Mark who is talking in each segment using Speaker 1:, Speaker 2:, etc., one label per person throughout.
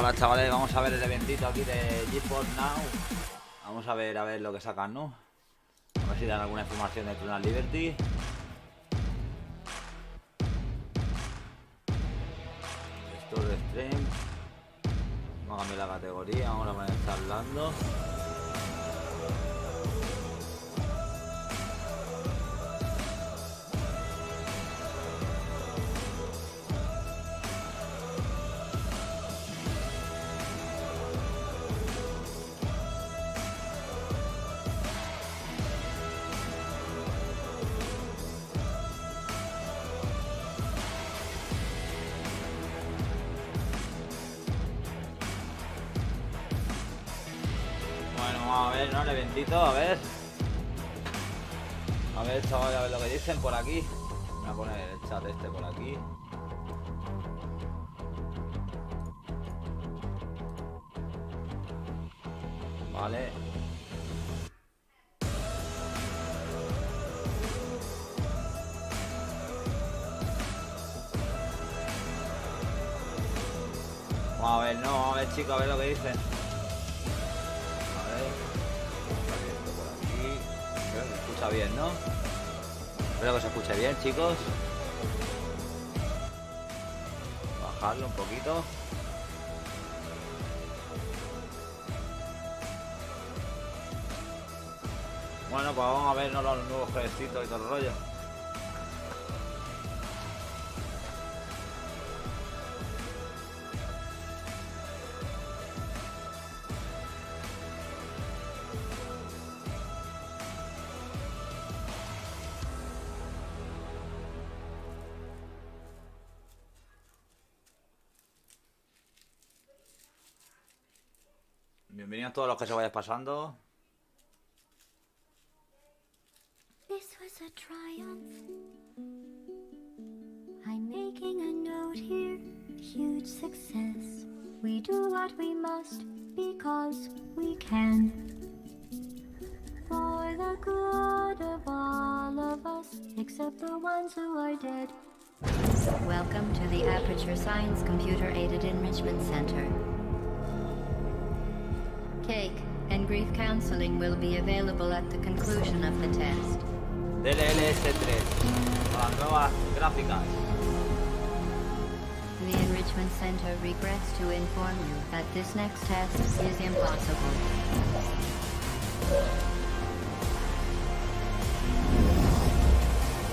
Speaker 1: Hola chavales, vamos a ver el eventito aquí de GeForce Now. Vamos a ver lo que sacan, ¿no? A ver si dan alguna información de Trunal Liberty. Store de stream. Vamos a cambiar la categoría, vamos a poner charlando. Vamos a ver, ¿no? El eventito, a ver, chaval, a ver lo que dicen por aquí. Voy a poner el chat este por aquí. Vale. Vamos a ver, no, vamos a ver, chicos, a ver lo que dicen. Creo que se escucha bien, ¿no? Espero que se escuche bien, chicos. Bajarlo un poquito. Bueno, pues vamos a ver los nuevos gestitos y todo el rollo. Bienvenidos todos los que se vayan pasando.
Speaker 2: This was a triumph. I'm making a note here, huge success. We do what we must because we can. For the good of all of us, except the ones who are dead.
Speaker 3: Welcome to the Aperture Science Computer Aided Enrichment Center. Cake and grief counseling will be available at the conclusion of the test.
Speaker 1: DLLS3 con las nuevas gráficas.
Speaker 3: The Enrichment Center regrets to inform you that this next test is impossible.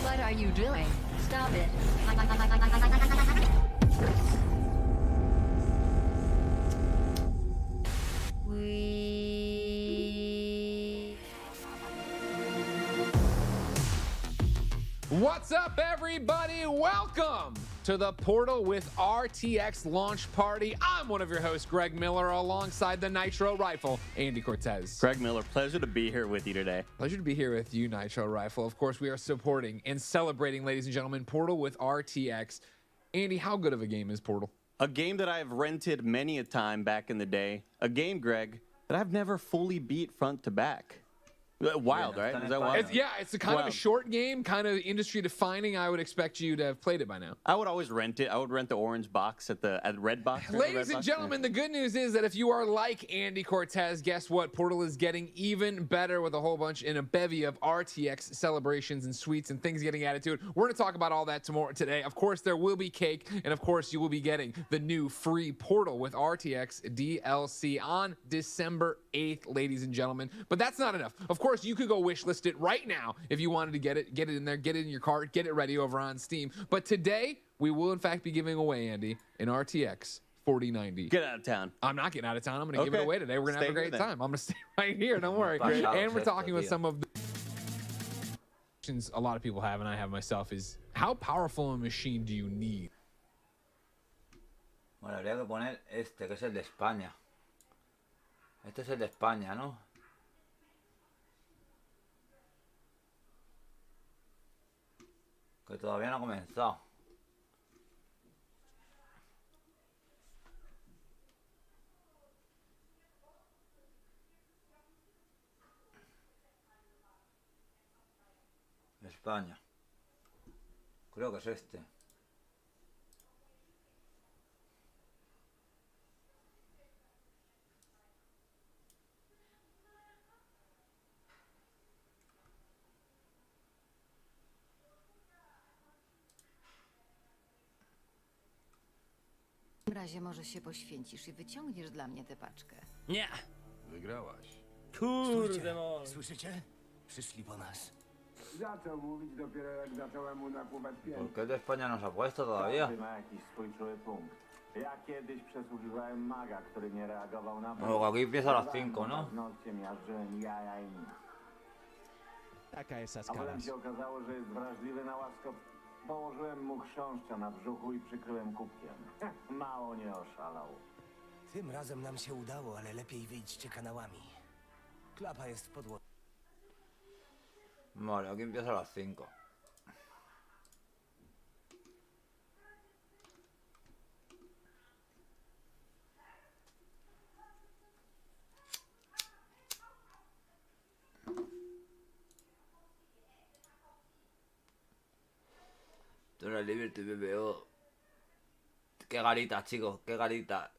Speaker 3: What are you doing? Stop it.
Speaker 4: What's up, everybody? Welcome to the Portal with RTX launch party. I'm one of your hosts, Greg Miller, alongside the Nitro Rifle, Andy Cortez.
Speaker 5: Greg Miller, pleasure to be here with you today.
Speaker 4: Pleasure to be here with you, Nitro Rifle. Of course, we are supporting and celebrating, ladies and gentlemen, Portal with RTX. Andy, how good of a game is Portal?
Speaker 5: A game that I've rented many a time back in the day. A game, Greg, that I've never fully beat front to back. Wild, right? Is that wild?
Speaker 4: It's a kind of a short game, kind of industry defining. I would expect you to have played it by now.
Speaker 5: I would always rent it. I would rent the orange box at Red Box.
Speaker 4: Ladies and gentlemen, the good news is that if you are like Andy Cortez, guess what? Portal is getting even better with a whole bunch in a bevy of RTX celebrations and suites and things getting added to it. We're going to talk about all that today. Of course, there will be cake, and of course, you will be getting the new free Portal with RTX DLC on December 8th, ladies and gentlemen. But that's not enough. Of course, you could go wish list it right now if you wanted to get it in there, get it in your cart, get it ready over on Steam. But today, we will in fact be giving away, Andy, an RTX 4090.
Speaker 5: Get out of town.
Speaker 4: I'm not getting out of town. I'm going to give it away today. We're going to have a great time. I'm going to stay right here. Don't worry.
Speaker 1: Great.
Speaker 4: And we're talking with some of the questions a lot of people have, and I have myself, is how powerful a machine do you need?
Speaker 1: Bueno, habría que poner este, que es el de España. Este es el de España, ¿no? Que todavía no ha comenzado. España. Creo que es este.
Speaker 6: W razie może się poświęcisz i wyciągniesz dla mnie tę paczkę.
Speaker 7: Nie.
Speaker 8: Wygrałaś.
Speaker 7: Kurde no.
Speaker 9: Słyszycie? Przyszli po nas.
Speaker 10: Zaczął mówić dopiero jak zacząłem mu nakłuwać
Speaker 1: ¿Por
Speaker 10: pieniądze.
Speaker 1: qué de España no se ha puesto todavía?
Speaker 11: Każdy ma jakiś swój czuły punkt. Ja kiedyś przesłuchiwałem maga, który nie reagował na
Speaker 1: Bueno, aquí empieza a las 5, ¿no?
Speaker 11: Paznokciem miażdżyłem jaja i nic.
Speaker 9: Taka jest
Speaker 11: A potem się okazało, że jest wrażliwy na łaskot. Położyłem mu chrząszcza na brzuchu i przykryłem kubkiem. Mało nie oszalał.
Speaker 9: Tym razem nam się udało, ale lepiej wyjdźcie kanałami. Klapa jest w podłodze.
Speaker 1: Vale, aquí empieza a las 5. Tuna Liberty BBO. Qué garita, chicos, qué garita.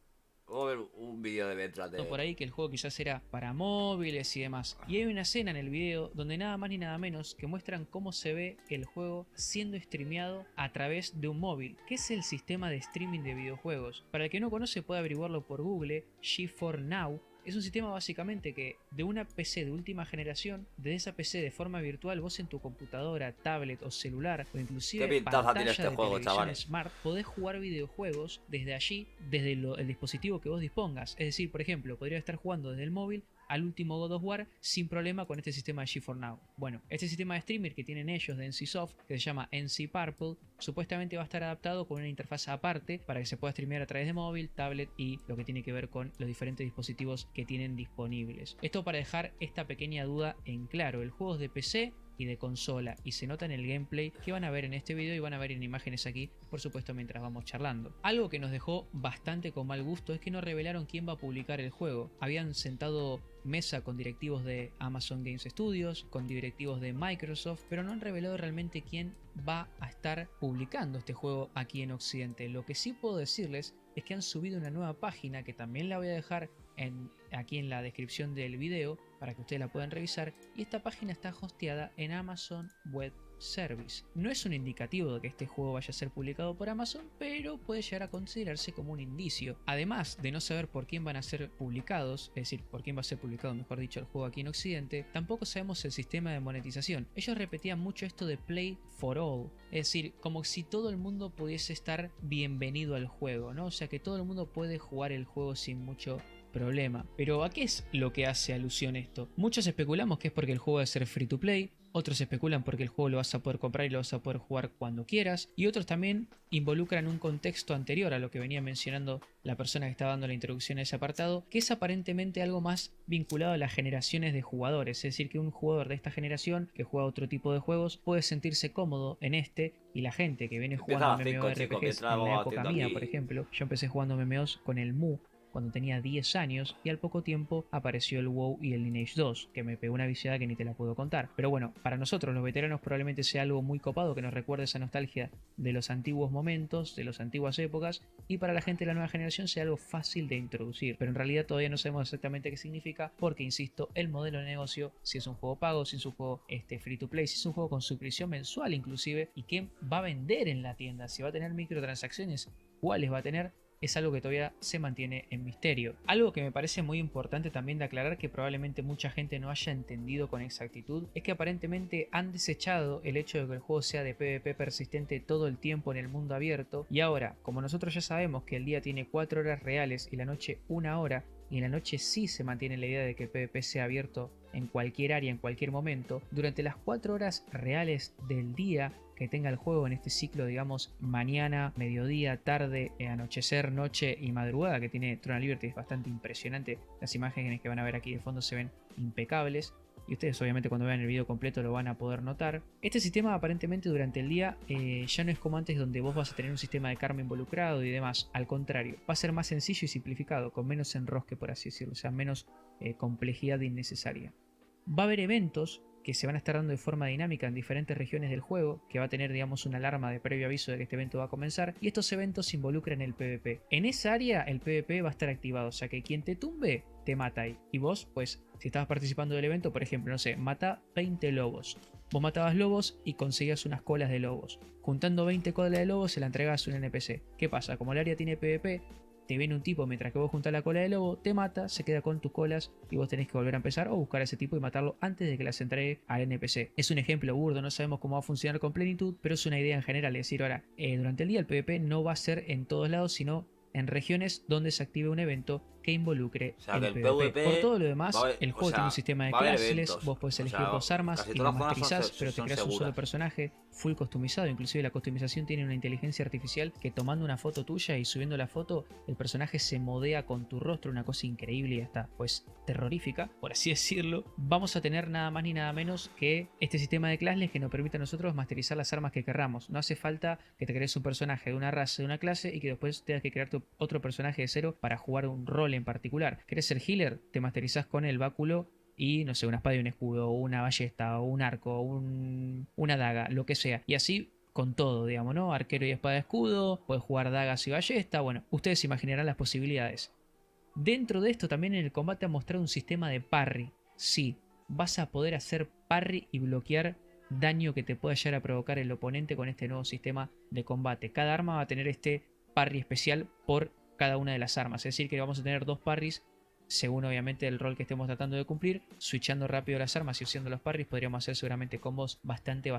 Speaker 1: Voy a ver un vídeo de mientras de...
Speaker 12: por ahí que el juego quizás era para móviles y demás. Y hay una escena en el video donde nada más ni nada menos que muestran cómo se ve el juego siendo streameado a través de un móvil, que es el sistema de streaming de videojuegos. Para el que no conoce puede averiguarlo por Google. GeForce Now es un sistema básicamente que de una PC de última generación, desde esa PC de forma virtual, vos en tu computadora, tablet o celular, o inclusive
Speaker 1: ¿Qué pintaza
Speaker 12: pantalla
Speaker 1: tiene este
Speaker 12: de
Speaker 1: juego,
Speaker 12: televisión
Speaker 1: chavales?
Speaker 12: smart, podés jugar videojuegos desde allí, desde el dispositivo que vos dispongas. Es decir, por ejemplo, podría estar jugando desde el móvil al último God of War sin problema con este sistema de GeForce Now. Bueno, este sistema de streamer que tienen ellos de NCSoft, que se llama NC Purple, supuestamente va a estar adaptado con una interfaz aparte para que se pueda streamear a través de móvil, tablet y lo que tiene que ver con los diferentes dispositivos que tienen disponibles. Esto para dejar esta pequeña duda en claro. El juego es de PC y de consola y se nota en el gameplay que van a ver en este video y van a ver en imágenes aquí, por supuesto, mientras vamos charlando. Algo que nos dejó bastante con mal gusto es que no revelaron quién va a publicar el juego. Habían sentado mesa con directivos de Amazon Games Studios, con directivos de Microsoft, pero no han revelado realmente quién va a estar publicando este juego aquí en Occidente. Lo que sí puedo decirles es que han subido una nueva página que también la voy a dejar aquí en la descripción del video para que ustedes la puedan revisar, y esta página está hosteada en Amazon Web Service. No es un indicativo de que este juego vaya a ser publicado por Amazon, pero puede llegar a considerarse como un indicio. Además de no saber por quién van a ser publicados, es decir, por quién va a ser publicado, mejor dicho, el juego aquí en Occidente, tampoco sabemos el sistema de monetización. Ellos repetían mucho esto de Play for All, es decir, como si todo el mundo pudiese estar bienvenido al juego, ¿no? O sea, que todo el mundo puede jugar el juego sin mucho problema. Pero ¿a qué es lo que hace alusión esto? Muchos especulamos que es porque el juego va a ser free to play, otros especulan porque el juego lo vas a poder comprar y lo vas a poder jugar cuando quieras, y otros también involucran un contexto anterior a lo que venía mencionando la persona que estaba dando la introducción a ese apartado, que es aparentemente algo más vinculado a las generaciones de jugadores, es decir, que un jugador de esta generación que juega otro tipo de juegos puede sentirse cómodo en este, y la gente que viene jugando MMORPGs en la época mía, por ejemplo, yo empecé jugando MMOs con el Mu cuando tenía 10 años y al poco tiempo apareció el WoW y el Lineage 2, que me pegó una viciada que ni te la puedo contar. Pero bueno, para nosotros los veteranos probablemente sea algo muy copado que nos recuerde esa nostalgia de los antiguos momentos, de las antiguas épocas, y para la gente de la nueva generación sea algo fácil de introducir. Pero en realidad todavía no sabemos exactamente qué significa, porque insisto, el modelo de negocio, si es un juego pago, si es un juego free to play, si es un juego con suscripción mensual inclusive, y qué va a vender en la tienda, si va a tener microtransacciones, cuáles va a tener, es algo que todavía se mantiene en misterio. Algo que me parece muy importante también de aclarar, que probablemente mucha gente no haya entendido con exactitud, es que aparentemente han desechado el hecho de que el juego sea de PvP persistente todo el tiempo en el mundo abierto, y ahora, como nosotros ya sabemos que el día tiene 4 horas reales y la noche 1 hora, y en la noche sí se mantiene la idea de que el PvP sea abierto en cualquier área, en cualquier momento, durante las 4 horas reales del día que tenga el juego en este ciclo, digamos, mañana, mediodía, tarde, anochecer, noche y madrugada, que tiene Throne Liberty, es bastante impresionante. Las imágenes que van a ver aquí de fondo se ven impecables, y ustedes obviamente cuando vean el video completo lo van a poder notar. Este sistema aparentemente durante el día ya no es como antes, donde vos vas a tener un sistema de karma involucrado y demás. Al contrario, va a ser más sencillo y simplificado, con menos enrosque, por así decirlo, o sea, menos complejidad innecesaria. Va a haber eventos que se van a estar dando de forma dinámica en diferentes regiones del juego, que va a tener, digamos, una alarma de previo aviso de que este evento va a comenzar, y estos eventos involucran el PvP. En esa área el PvP va a estar activado, o sea que quien te tumbe te mata ahí. Y vos, pues, si estabas participando del evento, por ejemplo, no sé, mata 20 lobos. Vos matabas lobos y conseguías unas colas de lobos. Juntando 20 colas de lobos se la entregabas a un NPC. ¿Qué pasa? Como el área tiene PvP, te viene un tipo mientras que vos juntás la cola de lobo, te mata, se queda con tus colas y vos tenés que volver a empezar o buscar a ese tipo y matarlo antes de que las entregue al NPC. Es un ejemplo burdo, no sabemos cómo va a funcionar con plenitud, pero es una idea en general. Es decir, ahora, durante el día el PvP no va a ser en todos lados, sino en regiones donde se active un evento que involucre el PvP. Por todo lo demás, el juego tiene un sistema de clases, vos podés elegir dos armas y las masterizás, pero te creas un solo personaje full customizado. Inclusive la customización tiene una inteligencia artificial que tomando una foto tuya y subiendo la foto, el personaje se modea con tu rostro, una cosa increíble y hasta pues terrorífica, por así decirlo. Vamos a tener nada más ni nada menos que este sistema de clases que nos permite a nosotros masterizar las armas que querramos. No hace falta que te crees un personaje de una raza, de una clase y que después tengas que crearte otro personaje de cero para jugar un rol en particular. ¿Querés ser healer? Te masterizás con el báculo y no sé, una espada y un escudo, o una ballesta, o un arco, una daga, lo que sea. Y así con todo, digamos, ¿no? Arquero y espada y escudo, puedes jugar dagas y ballesta. Bueno, ustedes imaginarán las posibilidades. Dentro de esto también en el combate ha mostrado un sistema de parry. Sí, vas a poder hacer parry y bloquear daño que te pueda llegar a provocar el oponente con este nuevo sistema de combate. Cada arma va a tener este parry especial por cada una de las armas. Es decir, que vamos a tener dos parries según obviamente el rol que estemos tratando de cumplir. Switchando rápido las armas y usando los parries podríamos hacer seguramente combos bastante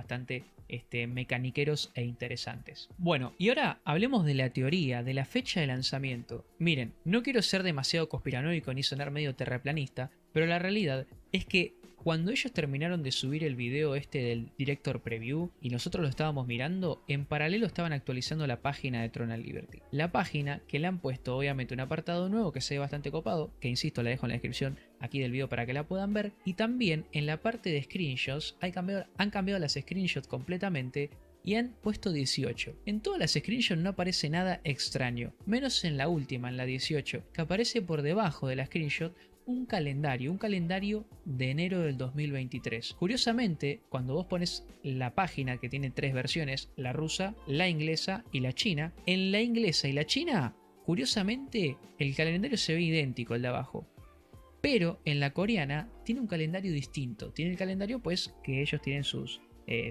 Speaker 12: mecaniqueros e interesantes. Bueno, y ahora hablemos de la teoría, de la fecha de lanzamiento. Miren, no quiero ser demasiado conspiranoico ni sonar medio terraplanista, pero la realidad es que cuando ellos terminaron de subir el video del Director Preview y nosotros lo estábamos mirando, en paralelo estaban actualizando la página de Throne and Liberty. La página que le han puesto obviamente un apartado nuevo que se ve bastante copado, que insisto la dejo en la descripción aquí del video para que la puedan ver. Y también en la parte de screenshots han cambiado las screenshots completamente y han puesto 18. En todas las screenshots no aparece nada extraño, menos en la última, en la 18, que aparece por debajo de la screenshot un calendario de enero del 2023. Curiosamente, cuando vos pones la página que tiene tres versiones, la rusa, la inglesa y la china, en la inglesa y la china, curiosamente, el calendario se ve idéntico al de abajo. Pero en la coreana tiene un calendario distinto. Tiene el calendario pues que ellos tienen sus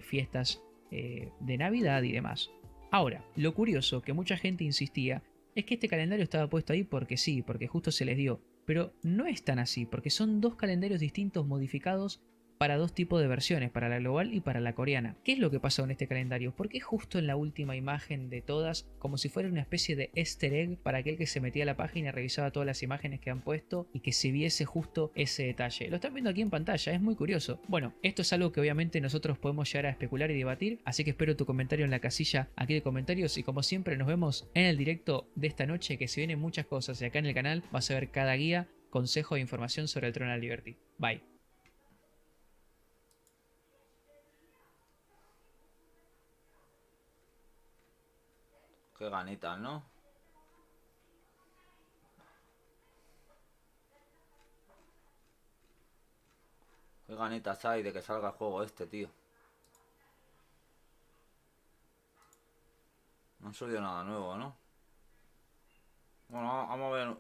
Speaker 12: fiestas de Navidad y demás. Ahora, lo curioso que mucha gente insistía es que este calendario estaba puesto ahí porque sí, porque justo se les dio. Pero no es tan así, porque son dos calendarios distintos modificados para dos tipos de versiones, para la global y para la coreana. ¿Qué es lo que pasa con este calendario? ¿Por qué justo en la última imagen de todas, como si fuera una especie de easter egg para aquel que se metía a la página y revisaba todas las imágenes que han puesto y que se viese justo ese detalle? Lo están viendo aquí en pantalla, es muy curioso. Bueno, esto es algo que obviamente nosotros podemos llegar a especular y debatir, así que espero tu comentario en la casilla aquí de comentarios y como siempre nos vemos en el directo de esta noche, que se vienen muchas cosas y acá en el canal vas a ver cada guía, consejo e información sobre el Throne and Liberty. Bye.
Speaker 1: Qué ganitas, ¿no? Qué ganitas hay de que salga el juego este, tío. No han subido nada nuevo, ¿no? Bueno, vamos a ver.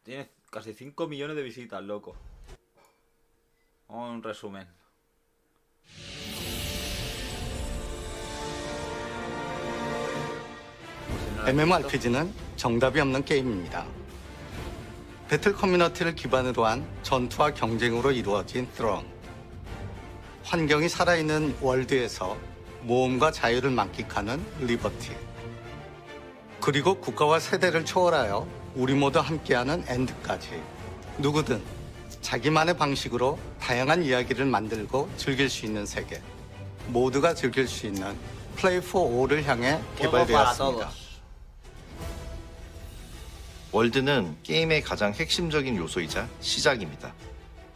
Speaker 1: Tiene casi 5 millones de visitas, loco. Vamos a ver un resumen.
Speaker 8: MMORPG는 정답이 없는 게임입니다. 배틀 커뮤니티를 기반으로 한 전투와 경쟁으로 이루어진 Throne. 환경이 살아있는 월드에서 모험과 자유를 만끽하는 리버티. 그리고 국가와 세대를 초월하여 우리 모두 함께하는 엔드까지. 누구든 자기만의 방식으로 다양한 이야기를 만들고 즐길 수 있는 세계. 모두가 즐길 수 있는 Play for All을 향해 개발되었습니다.
Speaker 13: 월드는 게임의 가장 핵심적인 요소이자 시작입니다.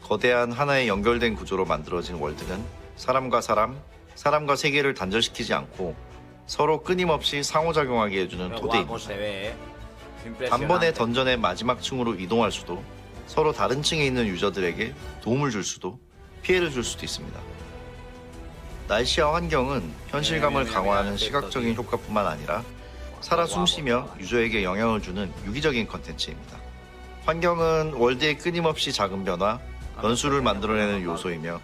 Speaker 13: 거대한 하나의 연결된 구조로 만들어진 월드는 사람과 사람과 세계를 단절시키지 않고 서로 끊임없이 상호작용하게 해주는 토대입니다. 단번에 던전의 마지막 층으로 이동할 수도, 서로 다른 층에 있는 유저들에게 도움을 줄 수도, 피해를 줄 수도 있습니다. 날씨와 환경은 현실감을 강화하는 시각적인 효과뿐만 아니라 살아 숨쉬며 유저에게 영향을 주는 유기적인 컨텐츠입니다. 환경은 월드의 끊임없이 작은 변화, 변수를 만들어내는 요소이며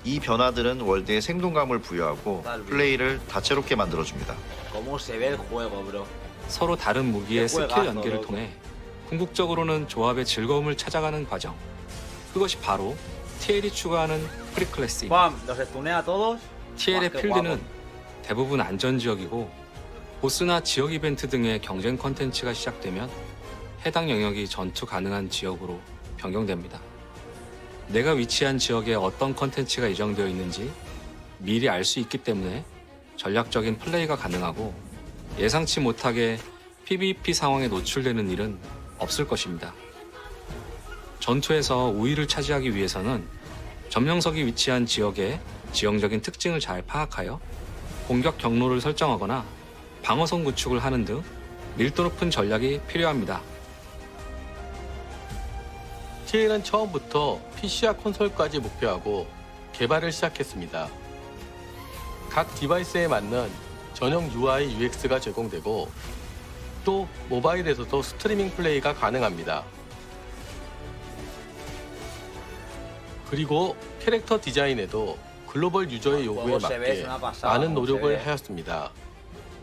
Speaker 13: 이 변화들은 월드에 생동감을 부여하고 플레이를 다채롭게 만들어줍니다.
Speaker 1: ¿Cómo se ve el juego, bro?
Speaker 14: 서로 다른 무기의 스킬 연계를 통해 궁극적으로는 조합의 즐거움을 찾아가는 과정. 그것이 바로 TL이 추가하는 프리클래스입니다. TL의 필드는 대부분 안전지역이고 보스나 지역 이벤트 등의 경쟁 컨텐츠가 시작되면 해당 영역이 전투 가능한 지역으로 변경됩니다. 내가 위치한 지역에 어떤 컨텐츠가 예정되어 있는지 미리 알 수 있기 때문에 전략적인 플레이가 가능하고 예상치 못하게 PVP 상황에 노출되는 일은 없을 것입니다. 전투에서 우위를 차지하기 위해서는 점령석이 위치한 지역의 지형적인 특징을 잘 파악하여 공격 경로를 설정하거나 방어선 구축을 하는 등 밀도 높은 전략이 필요합니다.
Speaker 15: TL은 처음부터 PC와 콘솔까지 목표하고 개발을 시작했습니다. 각 디바이스에 맞는 전용 UI, UX가 제공되고 또 모바일에서도 스트리밍 플레이가 가능합니다. 그리고 캐릭터 디자인에도 글로벌 유저의 요구에 맞게 많은 노력을 하였습니다.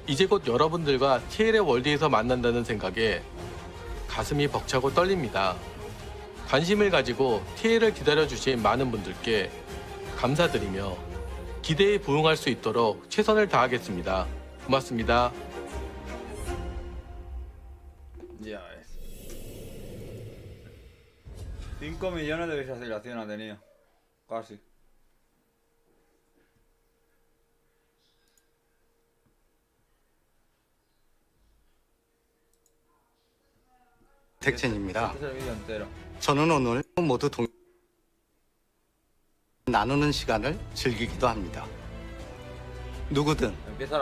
Speaker 15: 이제 곧 여러분들과 TL의 월드에서 만난다는 생각에 가슴이 벅차고 떨립니다. 관심을 가지고 TL을 기다려주신 많은 분들께 감사드리며 기대에 부응할 수 있도록 최선을 다하겠습니다. 고맙습니다.
Speaker 1: Ya ves. 5 millones de visualizaciones ha tenido. Casi.
Speaker 8: 택첸입니다.
Speaker 1: Este es el vídeo entero.
Speaker 8: 저는 오늘 모두 나누는 시간을 즐기기도 합니다. 누구든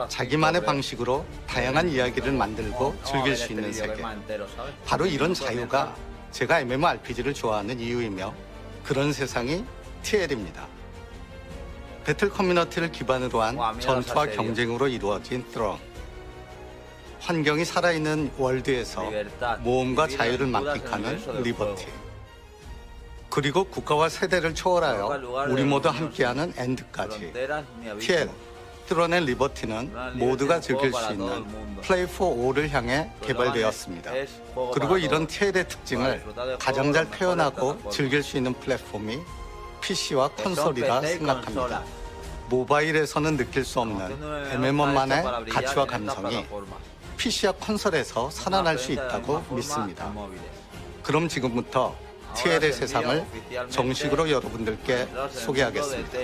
Speaker 8: 자기만의 방식으로 다양한 이야기를 만들고 즐길 수 있는 세계. 바로 이런 자유가 제가 MMORPG를 좋아하는 이유이며 그런 세상이 TL입니다. 배틀 커뮤니티를 기반으로 한 전투와 경쟁으로 이루어진 스트롱. 환경이 살아있는 월드에서 모험과 자유를 만끽하는 리버티. 그리고 국가와 세대를 초월하여 우리 모두 함께하는 엔드까지. TL, 스트론의 리버티는 모두가 즐길 수 있는 플레이 포 올을 향해 개발되었습니다. 그리고 이런 TL의 특징을 가장 잘 표현하고 즐길 수 있는 플랫폼이 PC와 콘솔이라 생각합니다. 모바일에서는 느낄 수 없는 MMO만의 가치와 감성이 PC와 콘솔에서 살아날 수 있다고 믿습니다. 그럼 지금부터 TL의 세상을 정식으로 여러분들께 소개하겠습니다.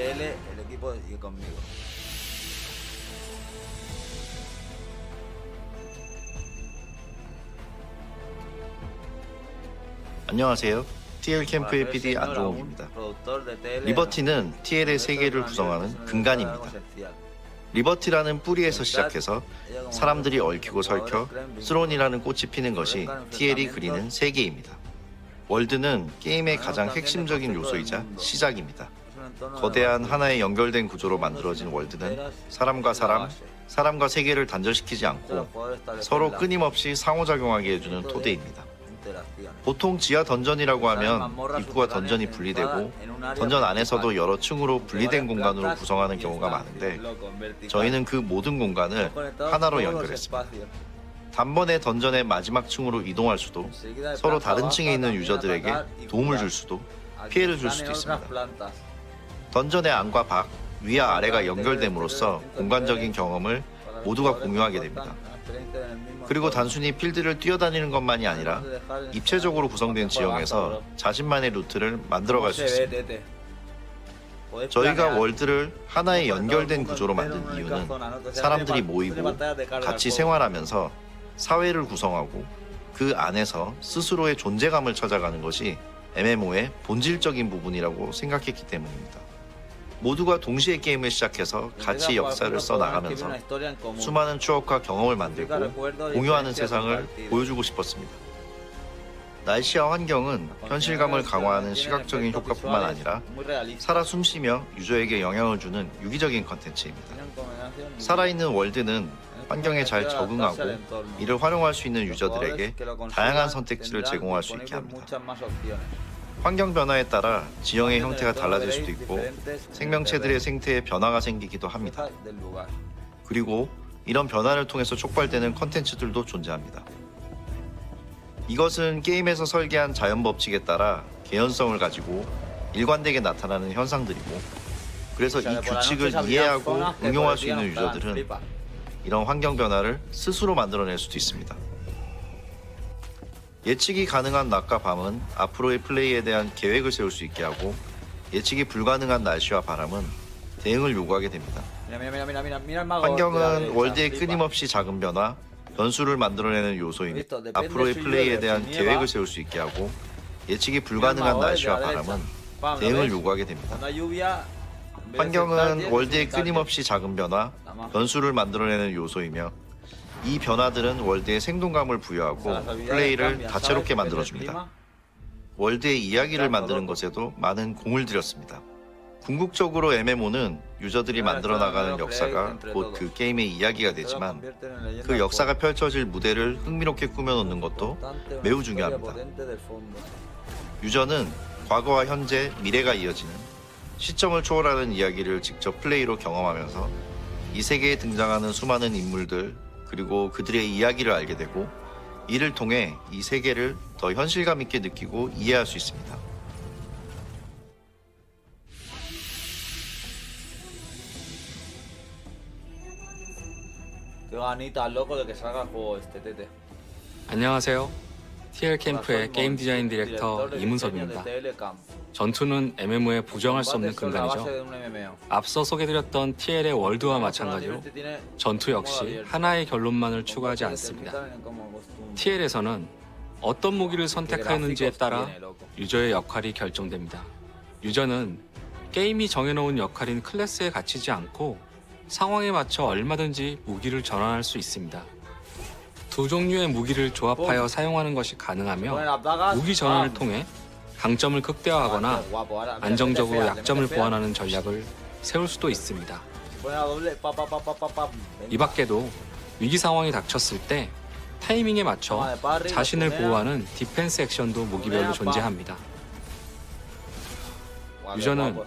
Speaker 13: 안녕하세요. TL 캠프의 PD 안종욱입니다. 리버티는 TL의 세계를 구성하는 근간입니다. 리버티라는 뿌리에서 시작해서 사람들이 얽히고 설켜 스론이라는 꽃이 피는 것이 TL이 그리는 세계입니다. 월드는 게임의 가장 핵심적인 요소이자 시작입니다. 거대한 하나의 연결된 구조로 만들어진 월드는 사람과 사람, 사람과 세계를 단절시키지 않고 서로 끊임없이 상호작용하게 해주는 토대입니다. 보통 지하 던전이라고 하면 입구와 던전이 분리되고 던전 안에서도 여러 층으로 분리된 공간으로 구성하는 경우가 많은데 저희는 그 모든 공간을 하나로 연결했습니다. 단번에 던전의 마지막 층으로 이동할 수도 서로 다른 층에 있는 유저들에게 도움을 줄 수도 피해를 줄 수도 있습니다. 던전의 안과 밖, 위와 아래가 연결됨으로써 공간적인 경험을 모두가 공유하게 됩니다. 그리고 단순히 필드를 뛰어다니는 것만이 아니라 입체적으로 구성된 지형에서 자신만의 루트를 만들어갈 수 있습니다. 저희가 월드를 하나의 연결된 구조로 만든 이유는 사람들이 모이고 같이 생활하면서 사회를 구성하고 그 안에서 스스로의 존재감을 찾아가는 것이 MMO의 본질적인 부분이라고 생각했기 때문입니다. 모두가 동시에 게임을 시작해서 같이 역사를 써나가면서 수많은 추억과 경험을 만들고 공유하는 세상을 보여주고 싶었습니다. 날씨와 환경은 현실감을 강화하는 시각적인 효과뿐만 아니라 살아 숨쉬며 유저에게 영향을 주는 유기적인 컨텐츠입니다. 살아있는 월드는 환경에 잘 적응하고 이를 활용할 수 있는 유저들에게 다양한 선택지를 제공할 수 있게 합니다. 환경 변화에 따라 지형의 형태가 달라질 수도 있고 생명체들의 생태에 변화가 생기기도 합니다. 그리고 이런 변화를 통해서 촉발되는 컨텐츠들도 존재합니다. 이것은 게임에서 설계한 자연 법칙에 따라 개연성을 가지고 일관되게 나타나는 현상들이고, 그래서 이 규칙을 이해하고 응용할 수 있는 유저들은 이런 환경 변화를 스스로 만들어낼 수도 있습니다. 예측이 가능한 낮과 밤은 앞으로의 플레이에 대한 계획을 세울 수 있게 하고, 예측이 불가능한 날씨와 바람은 대응을 요구하게 됩니다. 환경은 월드의 끊임없이 작은 변화, 변수를 만들어내는 요소이며 앞으로의 플레이에 대한 계획을 세울 수 있게 하고, 예측이 불가능한 날씨와 바람은 대응을 요구하게 됩니다. 환경은 월드의 끊임없이 작은 변화, 변수를 만들어내는 요소이며 이 변화들은 월드에 생동감을 부여하고 플레이를 다채롭게 만들어줍니다. 월드의 이야기를 만드는 것에도 많은 공을 들였습니다. 궁극적으로 MMO는 유저들이 만들어 나가는 역사가 곧 그 게임의 이야기가 되지만, 그 역사가 펼쳐질 무대를 흥미롭게 꾸며놓는 것도 매우 중요합니다. 유저는 과거와 현재, 미래가 이어지는 시점을 초월하는 이야기를 직접 플레이로 경험하면서 이 세계에 등장하는 수많은 인물들, 그리고 그들의 이야기를 알게 되고, 이를 통해 이 세계를 더 현실감 있게 느끼고 이해할 수 있습니다.
Speaker 14: 안녕하세요. TL 캠프의 게임 디자인 디렉터 이문섭입니다. 전투는 MMO의 부정할 수 없는 근간이죠. 앞서 소개드렸던 TL의 월드와 마찬가지로 전투 역시 하나의 결론만을 추구하지 않습니다. TL에서는 어떤 무기를 선택하였는지에 따라 유저의 역할이 결정됩니다. 유저는 게임이 정해놓은 역할인 클래스에 갇히지 않고 상황에 맞춰 얼마든지 무기를 전환할 수 있습니다. 두 종류의 무기를 조합하여 사용하는 것이 가능하며, 무기 전환을 통해 강점을 극대화하거나 안정적으로 약점을 보완하는 전략을 세울 수도 있습니다. 이 밖에도 위기 상황이 닥쳤을 때 타이밍에 맞춰 자신을 보호하는 디펜스 액션도 무기별로 존재합니다. 유저는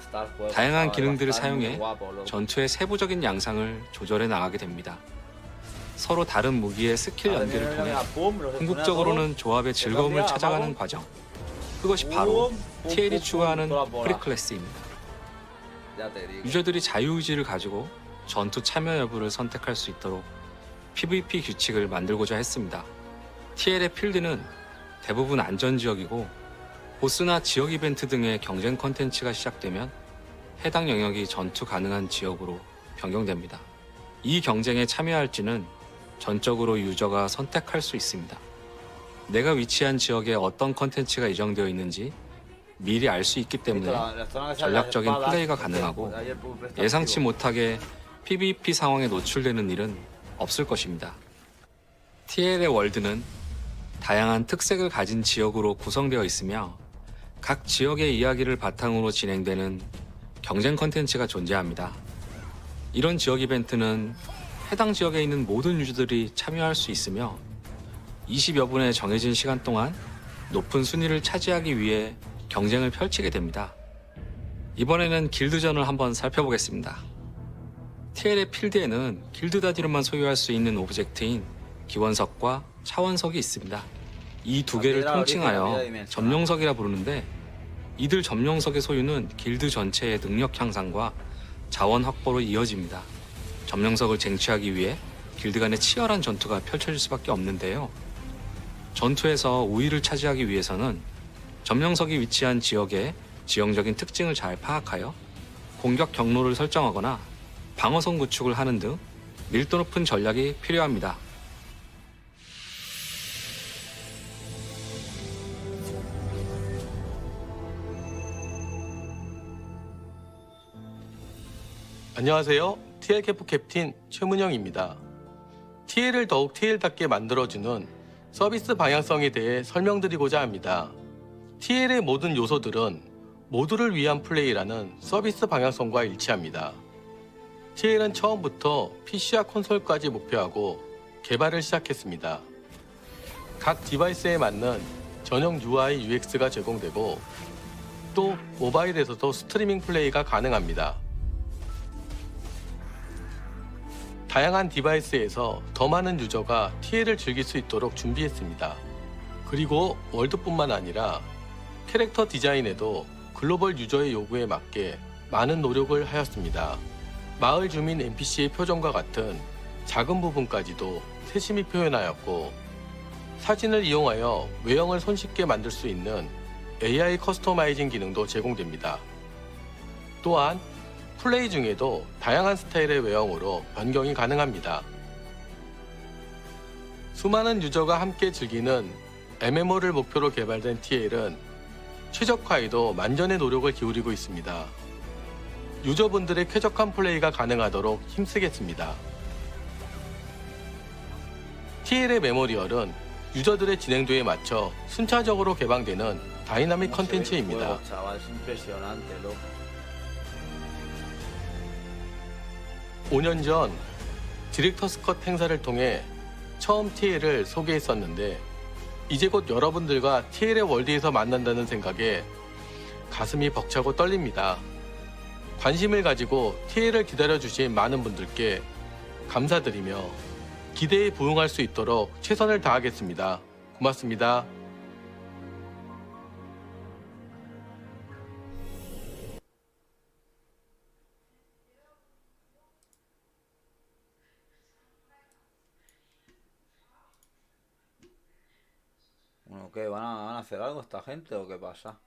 Speaker 14: 다양한 기능들을 사용해 전투의 세부적인 양상을 조절해 나가게 됩니다. 서로 다른 무기의 스킬 연계를 통해 궁극적으로는 조합의 즐거움을 찾아가는 과정, 그것이 바로 TL이 추구하는 프리클래스입니다. 유저들이 자유의지를 가지고 전투 참여 여부를 선택할 수 있도록 PVP 규칙을 만들고자 했습니다. TL의 필드는 대부분 안전지역이고, 보스나 지역 이벤트 등의 경쟁 컨텐츠가 시작되면 해당 영역이 전투 가능한 지역으로 변경됩니다. 이 경쟁에 참여할지는 전적으로 유저가 선택할 수 있습니다. 내가 위치한 지역에 어떤 컨텐츠가 예정되어 있는지 미리 알 수 있기 때문에 전략적인 플레이가 가능하고, 예상치 못하게 PVP 상황에 노출되는 일은 없을 것입니다. TL의 월드는 다양한 특색을 가진 지역으로 구성되어 있으며, 각 지역의 이야기를 바탕으로 진행되는 경쟁 컨텐츠가 존재합니다. 이런 지역 이벤트는 해당 지역에 있는 모든 유저들이 참여할 수 있으며, 20여 분의 정해진 시간 동안 높은 순위를 차지하기 위해 경쟁을 펼치게 됩니다. 이번에는 길드전을 한번 살펴보겠습니다. TL의 필드에는 길드 단위로만 소유할 수 있는 오브젝트인 기원석과 차원석이 있습니다. 이 두 개를 통칭하여 점령석이라 부르는데, 이들 점령석의 소유는 길드 전체의 능력 향상과 자원 확보로 이어집니다. 점령석을 쟁취하기 위해 길드 간의 치열한 전투가 펼쳐질 수밖에 없는데요. 전투에서 우위를 차지하기 위해서는 점령석이 위치한 지역의 지형적인 특징을 잘 파악하여 공격 경로를 설정하거나 방어선 구축을 하는 등 밀도 높은 전략이 필요합니다.
Speaker 15: 안녕하세요. TL 캠프 캡틴 최문영입니다. TL을 더욱 TL답게 만들어주는 서비스 방향성에 대해 설명드리고자 합니다. TL의 모든 요소들은 모두를 위한 플레이라는 서비스 방향성과 일치합니다. TL은 처음부터 PC와 콘솔까지 목표하고 개발을 시작했습니다. 각 디바이스에 맞는 전용 UI, UX가 제공되고, 또 모바일에서도 스트리밍 플레이가 가능합니다. 다양한 디바이스에서 더 많은 유저가 TL을 즐길 수 있도록 준비했습니다. 그리고 월드뿐만 아니라 캐릭터 디자인에도 글로벌 유저의 요구에 맞게 많은 노력을 하였습니다. 마을 주민 NPC의 표정과 같은 작은 부분까지도 세심히 표현하였고, 사진을 이용하여 외형을 손쉽게 만들 수 있는 AI 커스터마이징 기능도 제공됩니다. 또한 플레이 중에도 다양한 스타일의 외형으로 변경이 가능합니다. 수많은 유저가 함께 즐기는 MMO를 목표로 개발된 TL은 최적화에도 만전의 노력을 기울이고 있습니다. 유저분들의 쾌적한 플레이가 가능하도록 힘쓰겠습니다. TL의 메모리얼은 유저들의 진행도에 맞춰 순차적으로 개방되는 다이나믹 컨텐츠입니다. 5년 전 디렉터스 컷 행사를 통해 처음 TL을 소개했었는데, 이제 곧 여러분들과 TL의 월드에서 만난다는 생각에 가슴이 벅차고 떨립니다. 관심을 가지고 TL을 기다려주신 많은 분들께 감사드리며 기대에 부응할 수 있도록 최선을 다하겠습니다. 고맙습니다.
Speaker 1: Bueno, ¿qué? ¿Van a hacer algo esta gente o qué pasa?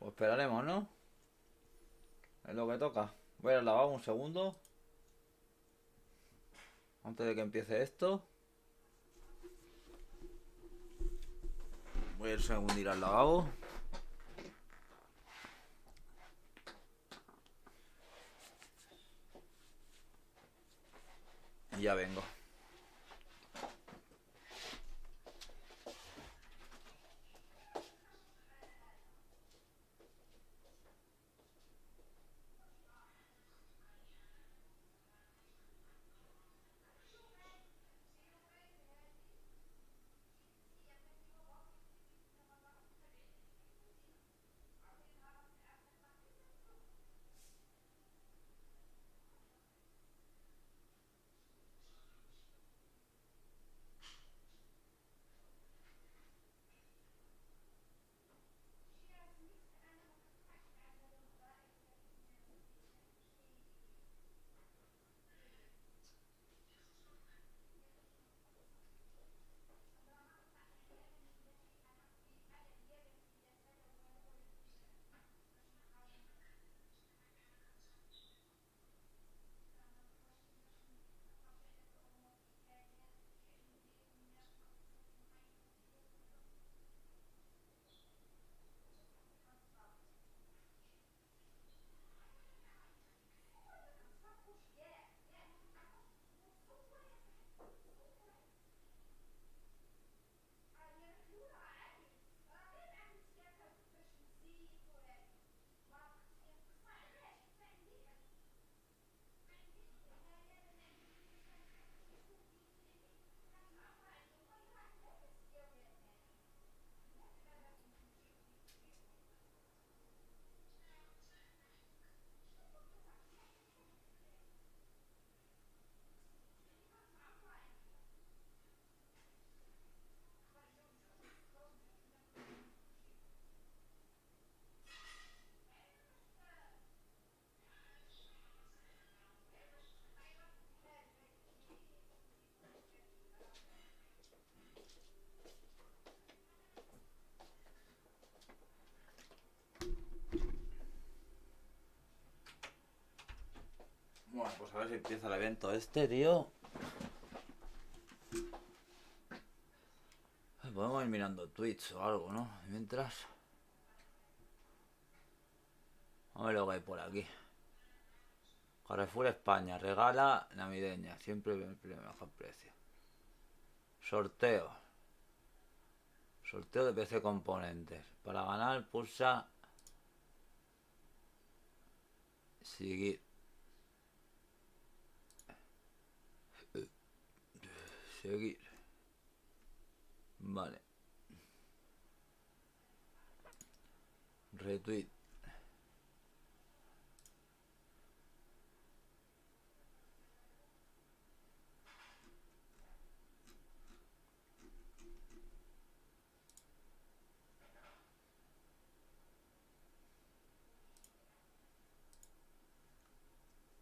Speaker 1: Pues esperaremos, ¿no? Es lo que toca. Voy al lavabo un segundo. Antes de que empiece esto. Voy a ir un segundo ir al lavabo. Y ya vengo. Bueno, pues a ver si empieza el evento este, tío. Podemos ir mirando Twitch o algo, ¿no? Mientras... A ver lo que hay por aquí. Carrefour España, regala navideña, siempre el mejor precio. Sorteo. Sorteo de PC componentes. Para ganar pulsa seguir. Seguir. Vale. Retweet.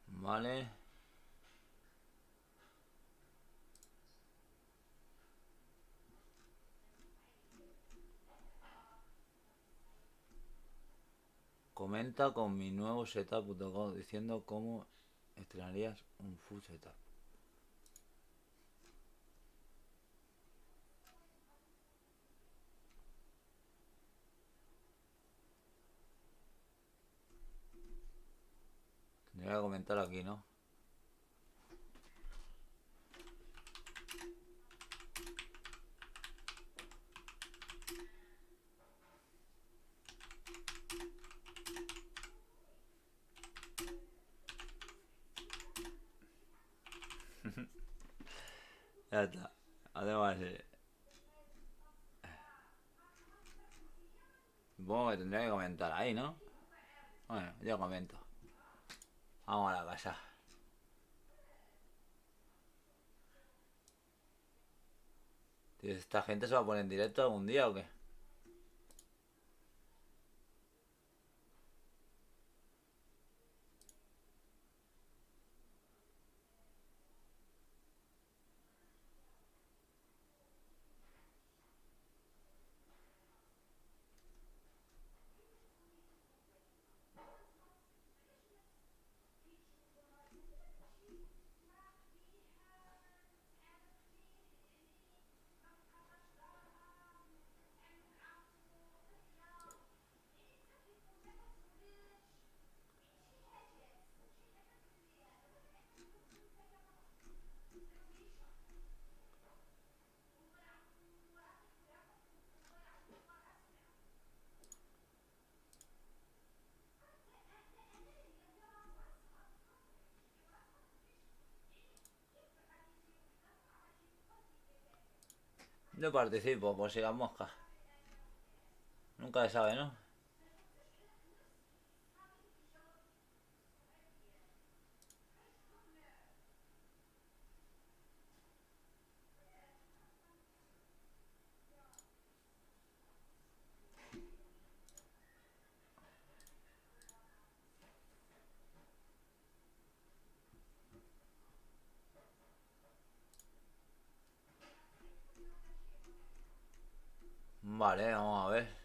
Speaker 1: Vale. Comenta con mi nuevo setup.com diciendo cómo estrenarías un full setup. Tendría que comentar aquí, ¿no? Ya está. Además, supongo que tendría que comentar ahí, ¿no? Bueno, yo comento. Vamos a la casa. Tío, ¿esta gente se va a poner en directo algún día o qué? Yo participo, pues sigan moscas. Nunca se sabe, ¿no? Vale, vamos a ver.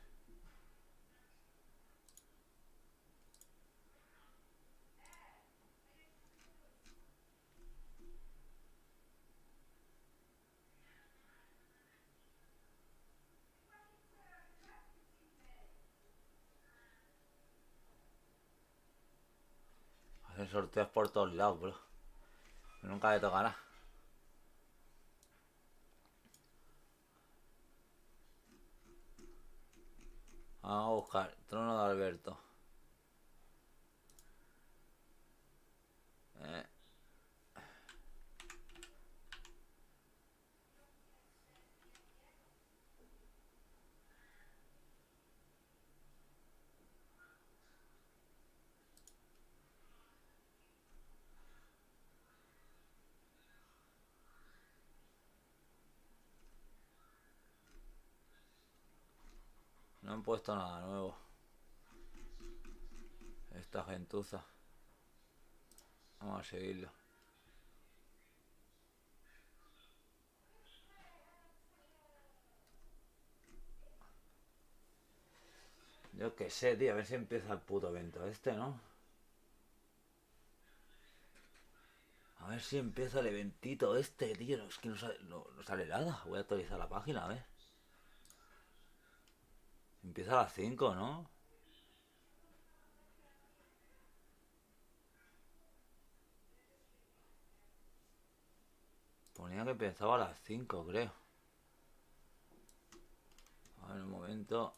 Speaker 1: Hacen sorteos por todos lados, bro. Nunca le tocará. Vamos a buscar trono de Alberto. No han puesto nada nuevo. Esta gentuza. Vamos a seguirlo. Yo qué sé, tío. A ver si empieza el puto evento este, ¿no? ver si empieza el eventito este, tío. Es que no sale nada. Voy a actualizar la página, a ver. Empieza a las 5, ¿no? Ponía que empezaba a las 5, creo. A ver, un momento.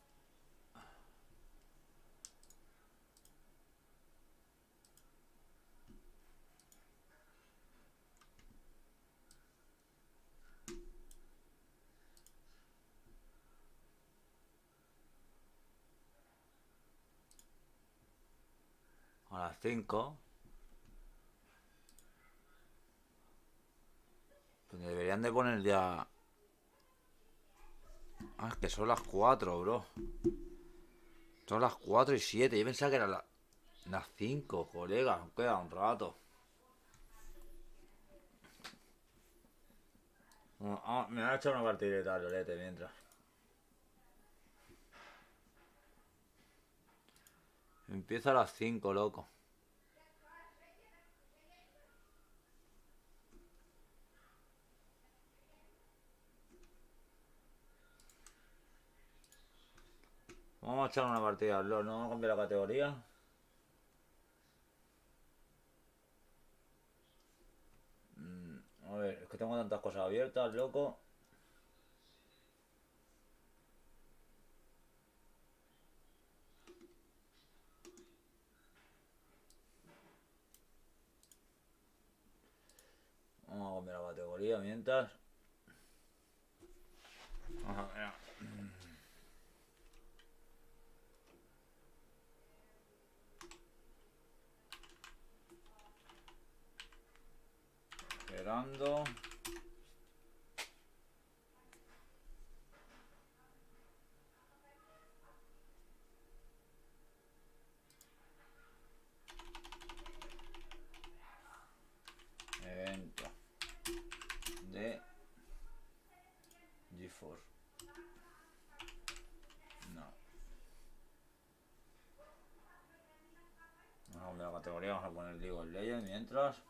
Speaker 1: A las 5. Pues deberían de poner ya... Ah, es que son las 4, bro. Son las 4 y 7. Yo pensaba que eran las 5, colega. Queda un rato. Me han echado una partidita al Lorete mientras. Empieza a las 5, loco. Vamos a echar una partida al LoL, ¿no? Vamos a cambiar la categoría. A ver, es que tengo tantas cosas abiertas, loco. Vamos a cambiar la categoría mientras. Vamos a ver. Esperando. Evento de GeForce. No. Vamos a cambiar la categoría, vamos a poner League of Legends mientras.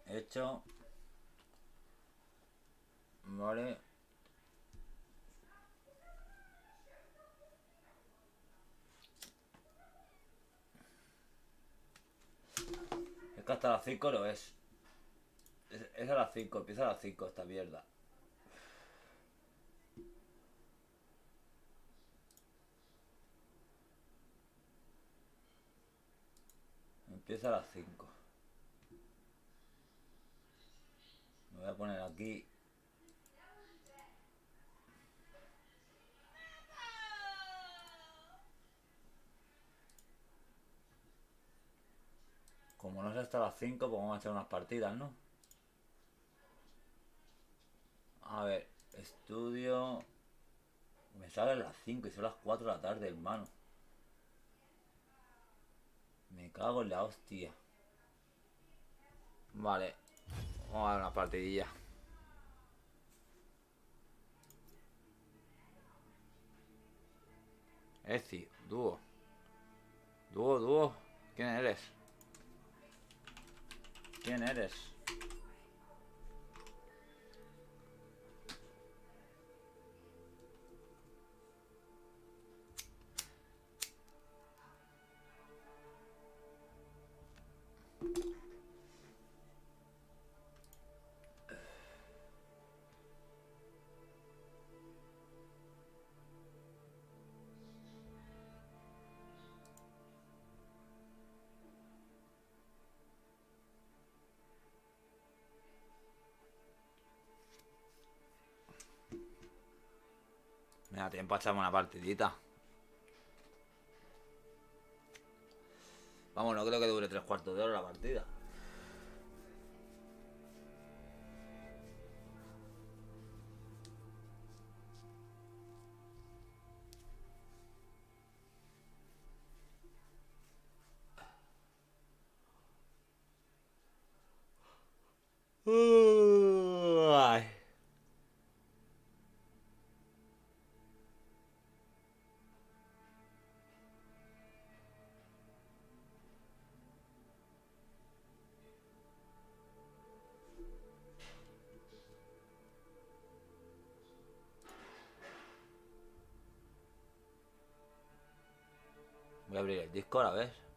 Speaker 1: Hecho. Vale. Es que hasta las 5 lo es. Es a las 5, empieza a las 5 esta mierda. Empieza a las 5. Me voy a poner aquí. Como no es hasta las 5, pues vamos a echar unas partidas, ¿no? A ver, estudio. Me sale a las 5 y son las 4 de la tarde, hermano. Me cago en la hostia. Vale. Vamos a dar una partidilla. Ezi, dúo. Dúo. ¿Quién eres? ¿Quién eres? Me da tiempo a echarme una partidita. Vamos, no creo que dure 3/4 de hora la partida. Ay. Voy a abrir el Discord a ver.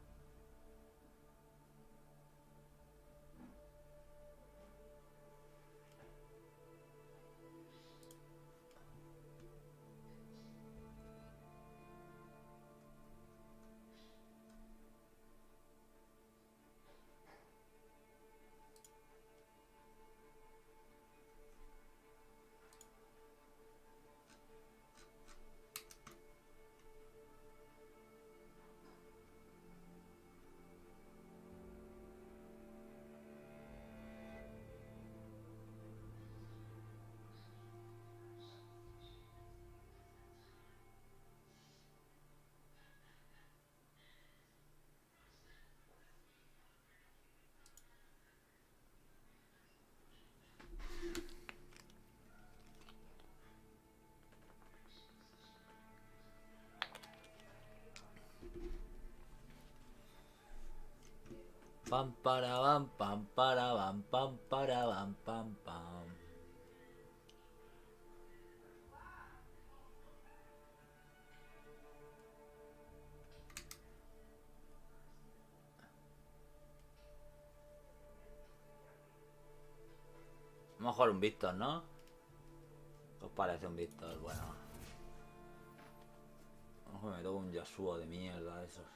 Speaker 1: Pam para pam para pam para pam pam. Vamos a jugar un Víctor, ¿no? ¿Qué os parece un Víctor? Bueno. Ojo, me toco un Yasuo de mierda esos.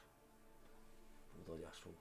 Speaker 1: Puto Yasuo.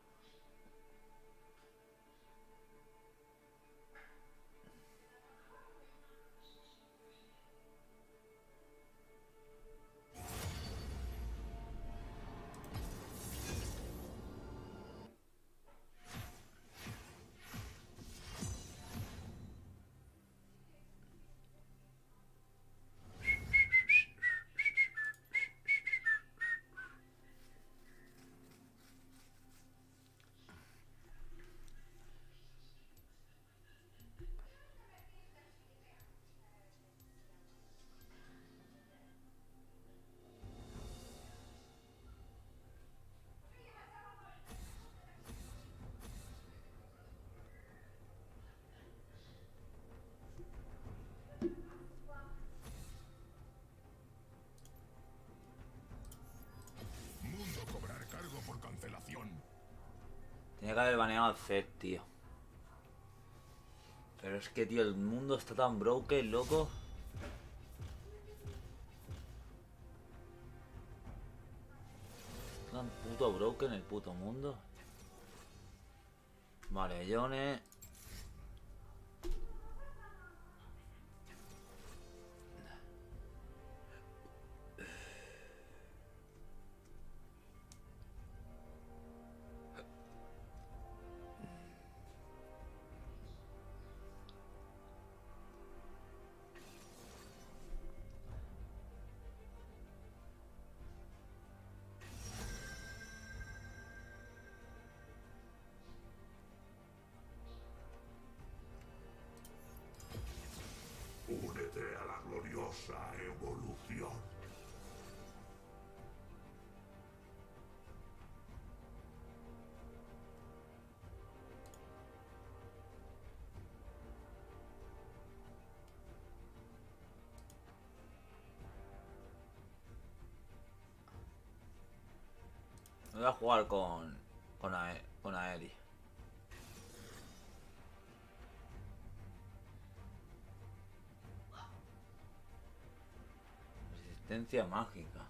Speaker 1: Tenía que haber baneado al Zed, tío. Pero es que, tío, el mundo está tan broken, loco. Tan puto broken el puto mundo. Vale, Yone.
Speaker 16: Únete a la gloriosa evolución.
Speaker 1: Voy a jugar con Aeri. Resistencia mágica.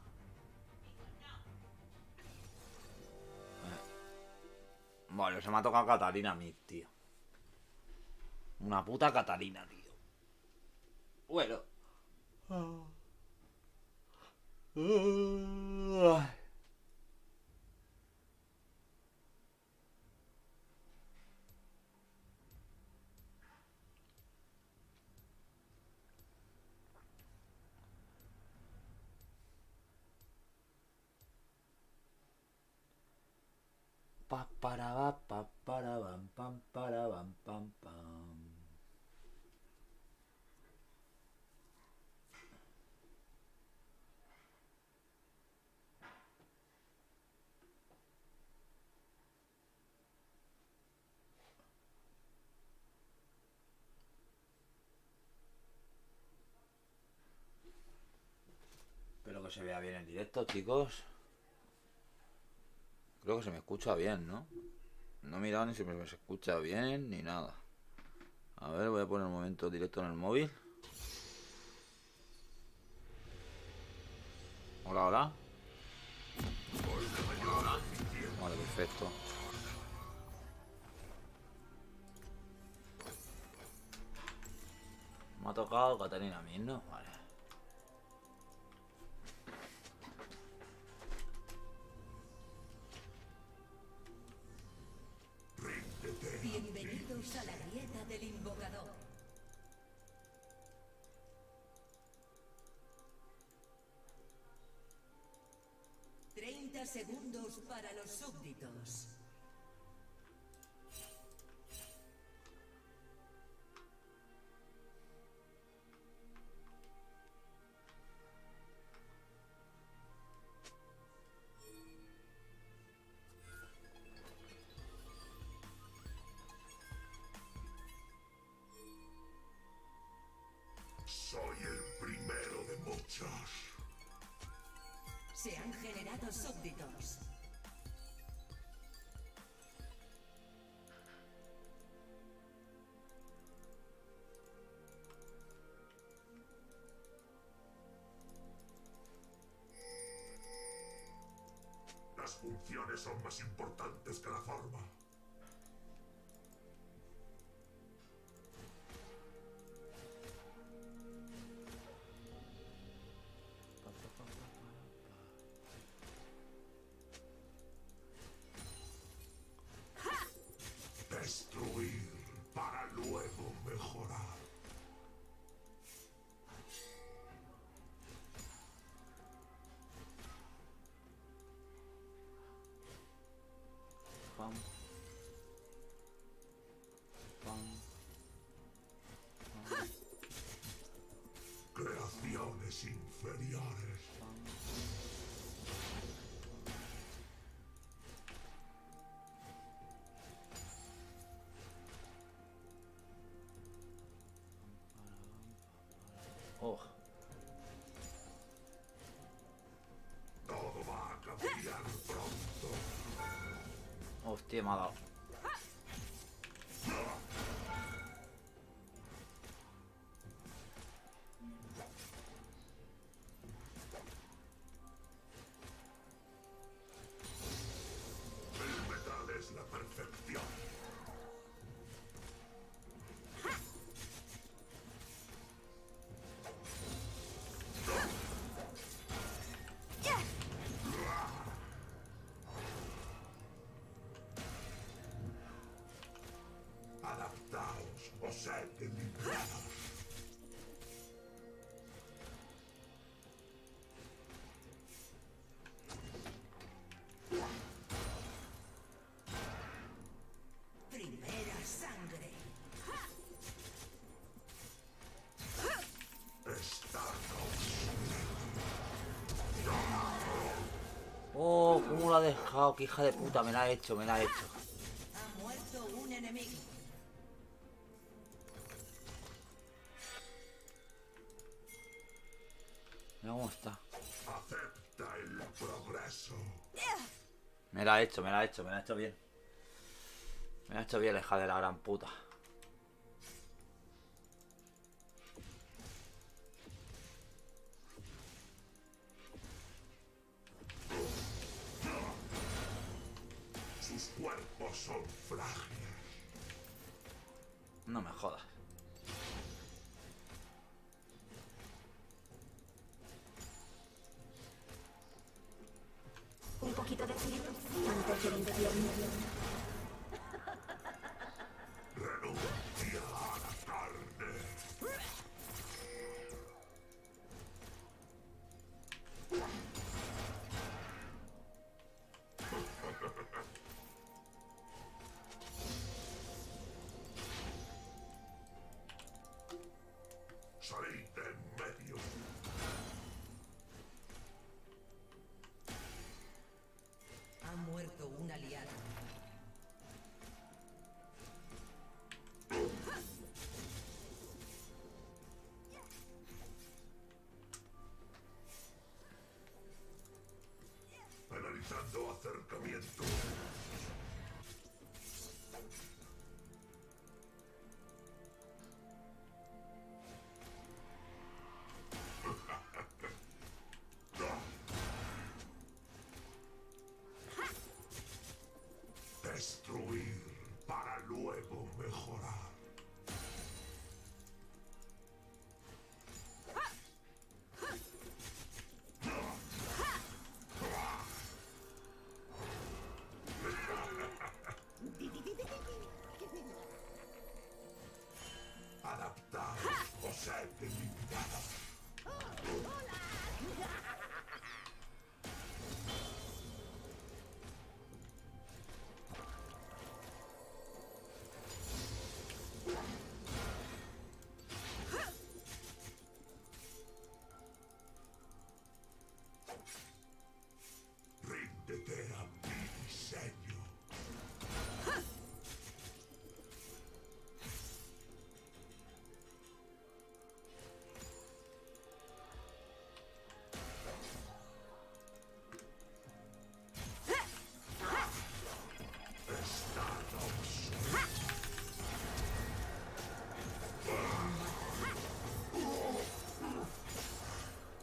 Speaker 1: Vale, se me ha tocado Catalina a mí, tío. Una puta Catalina, tío. Bueno. Pa para va pa para bam pam para bam pam pam. Espero que se vea bien en directo, chicos. Creo que se me escucha bien, ¿no? No he mirado ni si me se escucha bien ni nada. A ver, voy a poner un momento directo en el móvil. Hola, hola. Vale, perfecto. Me ha tocado Catarina a mí, ¿no? Vale.
Speaker 17: Bienvenidos a la grieta del invocador. 30 segundos para los súbditos.
Speaker 16: Soy el primero de muchos.
Speaker 17: Se han generado súbditos.
Speaker 16: Las funciones son más importantes que la forma. Destruir para luego mejorar.
Speaker 1: Pam. Pam. Pam.
Speaker 16: Creaciones inferiores.
Speaker 1: Oh.
Speaker 16: Todo va a cambiar pronto.
Speaker 1: Hostia, me ha dado.
Speaker 16: El metal es la perfección. Adaptaos o sed eliminados.
Speaker 17: Primera sangre.
Speaker 16: Está
Speaker 1: Oh, cómo lo ha dejado, qué hija de puta, me la ha hecho, me la ha hecho.
Speaker 17: Ha muerto un enemigo.
Speaker 1: Mira cómo está.
Speaker 16: Acepta el progreso.
Speaker 1: Me la ha hecho, me la ha hecho, me la ha hecho bien. Me la ha hecho bien, la hija de la gran puta.
Speaker 16: Sus cuerpos son frágiles.
Speaker 1: No me jodas.
Speaker 2: Un poquito de frío antes del invierno.
Speaker 16: Renuncia a la carne. Salid de en medio.
Speaker 17: Ha muerto un aliado.
Speaker 16: luego mejorar. Adaptados o sed eliminados. Ríndete a mi diseño.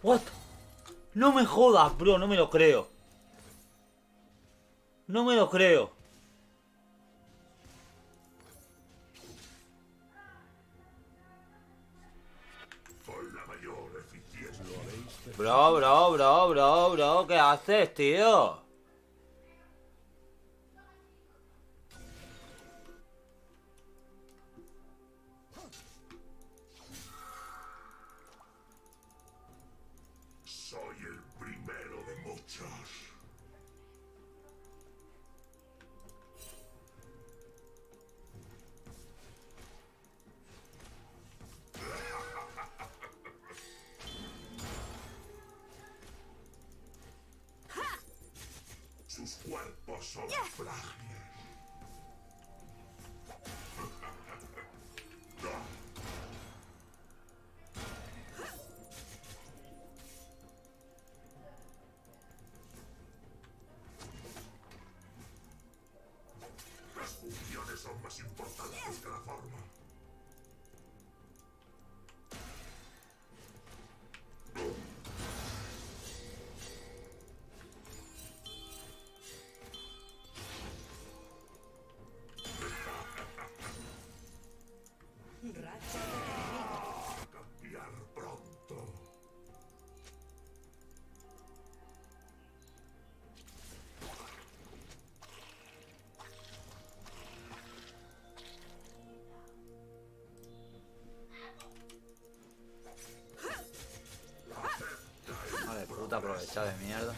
Speaker 1: What? No me jodas, bro, no me lo creo. No me lo creo.
Speaker 16: Con la mayor eficiencia.
Speaker 1: Bro, ¿qué haces, tío?
Speaker 16: Soy el primero de muchos. Sus cuerpos son frágiles. Las funciones son más importantes que la forma.
Speaker 17: Racha del enemigo.
Speaker 16: A cambiar pronto.
Speaker 1: Vale, puta aprovecha de mierda.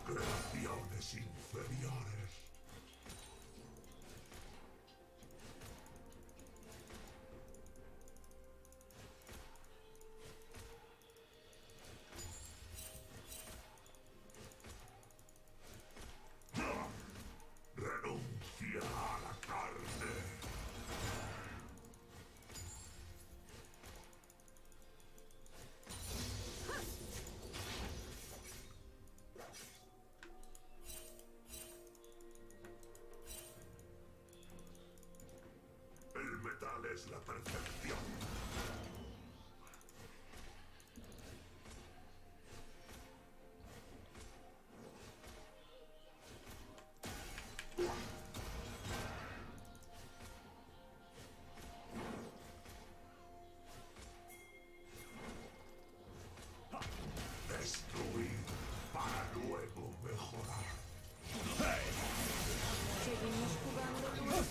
Speaker 16: Creaciones inferiores. Renuncia a la carne. El metal es la perfección. Destruir para luego mejorar.
Speaker 17: Seguimos jugando luego.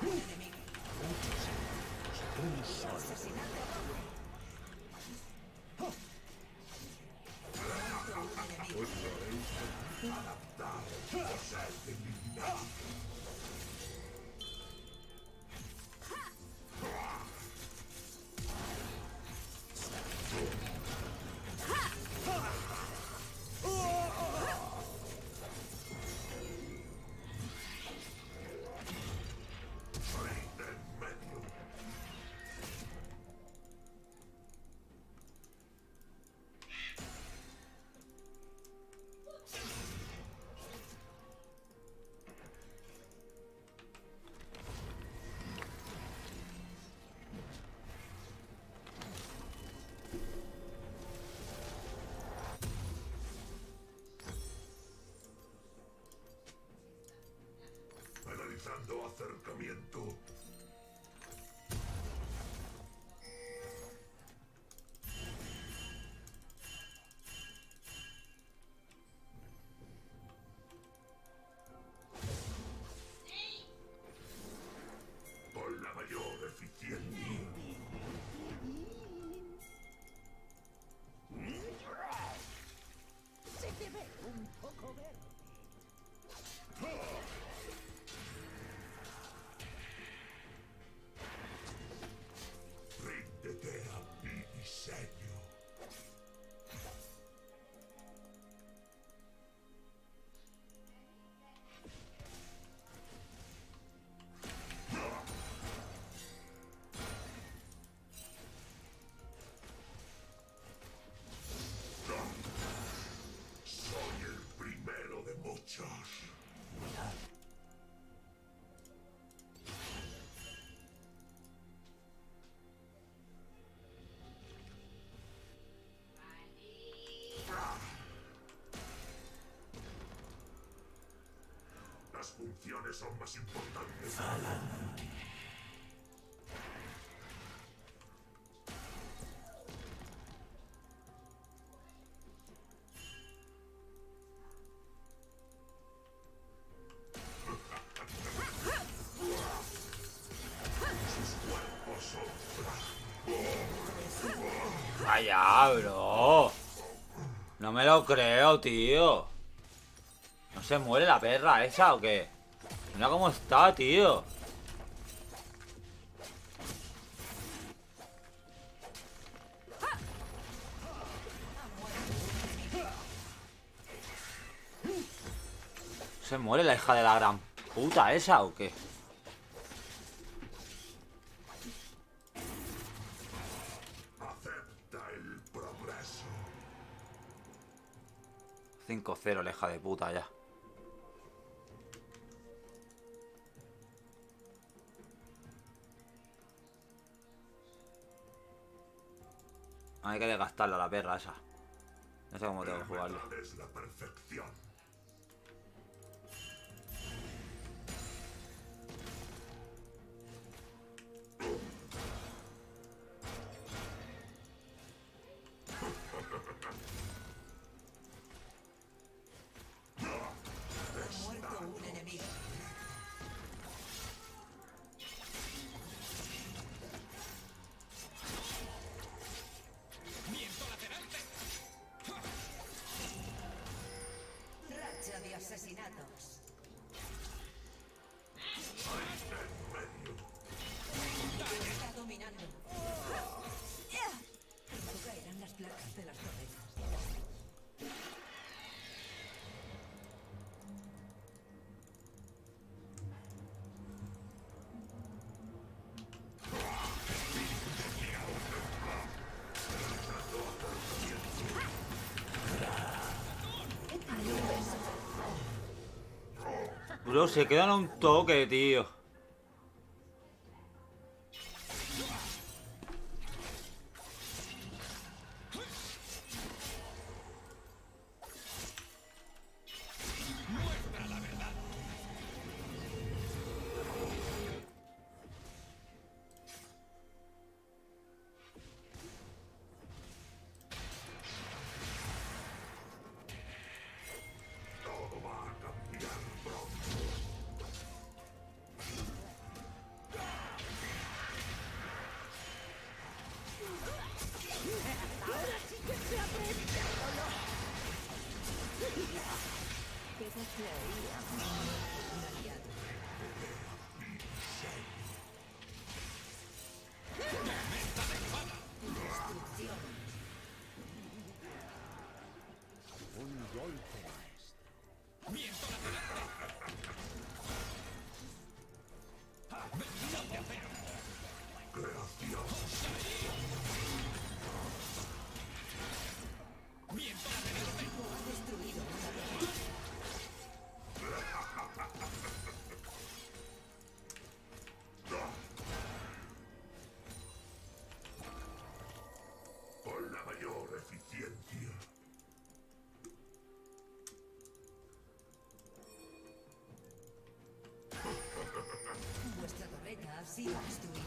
Speaker 17: Enemigo. Asesinato. Muerto un enemigo.
Speaker 16: Adaptados o sed eliminados. Detectando acercamiento. Con la mayor eficiencia.
Speaker 17: Se te ve un poco verde.
Speaker 16: Ríndete a mi diseño. Soy el primero de muchos. Las funciones son más importantes.
Speaker 1: Vaya, bro. No me lo creo, tío. ¿No se muere la perra esa o qué? Mira cómo está, tío. ¿Se muere la hija de la gran puta esa o qué?
Speaker 16: Acepta el progreso.
Speaker 1: 5-0 la hija de puta ya. Hay que desgastarla la perra esa. No sé cómo tengo que jugarlo.
Speaker 16: Es la perfección.
Speaker 17: Ha muerto un enemigo. Racha de asesinatos. Está dominando. Pronto caerán las placas de las torretas.
Speaker 1: Bro, se quedan a un toque, tío.
Speaker 16: Todo va a cambiar pronto.
Speaker 17: ha sido destruido.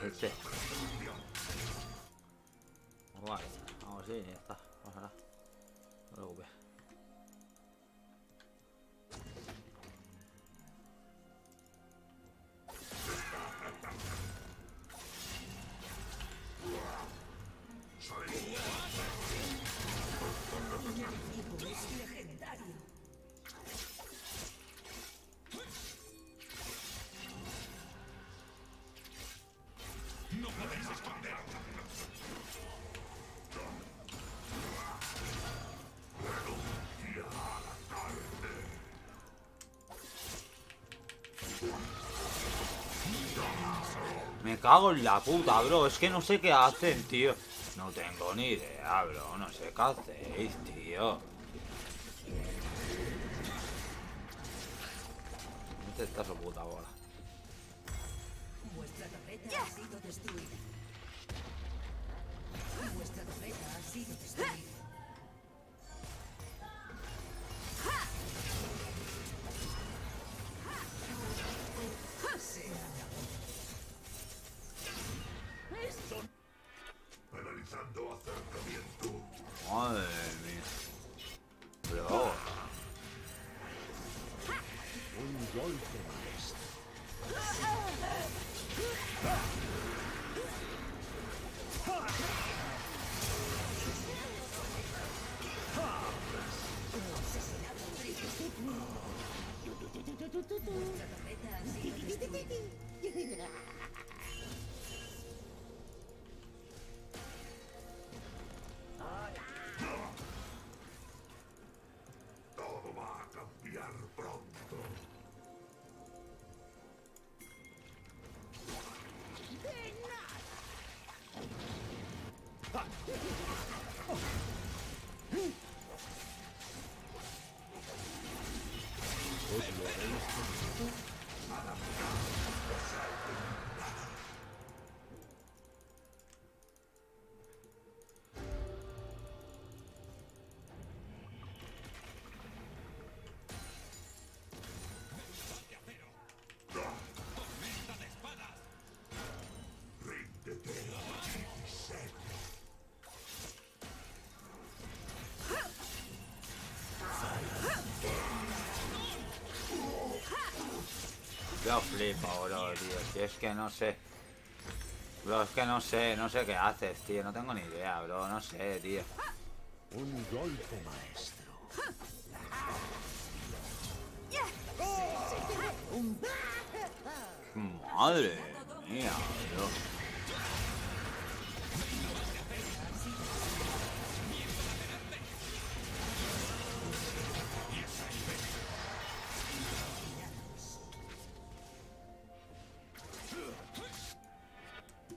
Speaker 1: Este. Guay, vamos así, ya está. Pasará. No te preocupes. Me cago en la puta, bro. Es que no sé qué hacen, tío. No tengo ni idea, bro. No sé qué hacéis, tío. ¿Dónde está su puta bola?
Speaker 17: Vuestra torreta ha sido destruida. Vuestra torreta ha sido destruida.
Speaker 16: Analizando acercamiento.
Speaker 1: Madre mía. Bro.
Speaker 16: Un golpe maestro.
Speaker 17: Vuestra torreta ha sido destruida.
Speaker 16: Todo va a cambiar pronto.
Speaker 1: Yo flipo, bro, tío. Si es que no sé. Bro, es que no sé qué haces, tío. No tengo ni idea, bro. No sé, tío.
Speaker 16: Un golpe maestro.
Speaker 1: Madre mía, bro.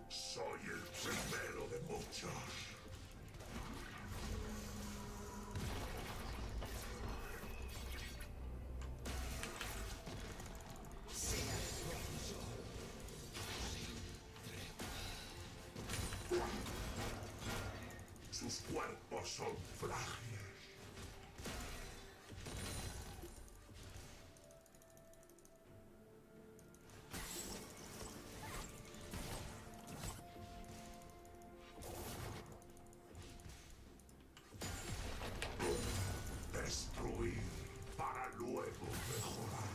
Speaker 16: Soy el primero de muchos. Sus cuerpos son frágiles. Destruir para luego mejorar.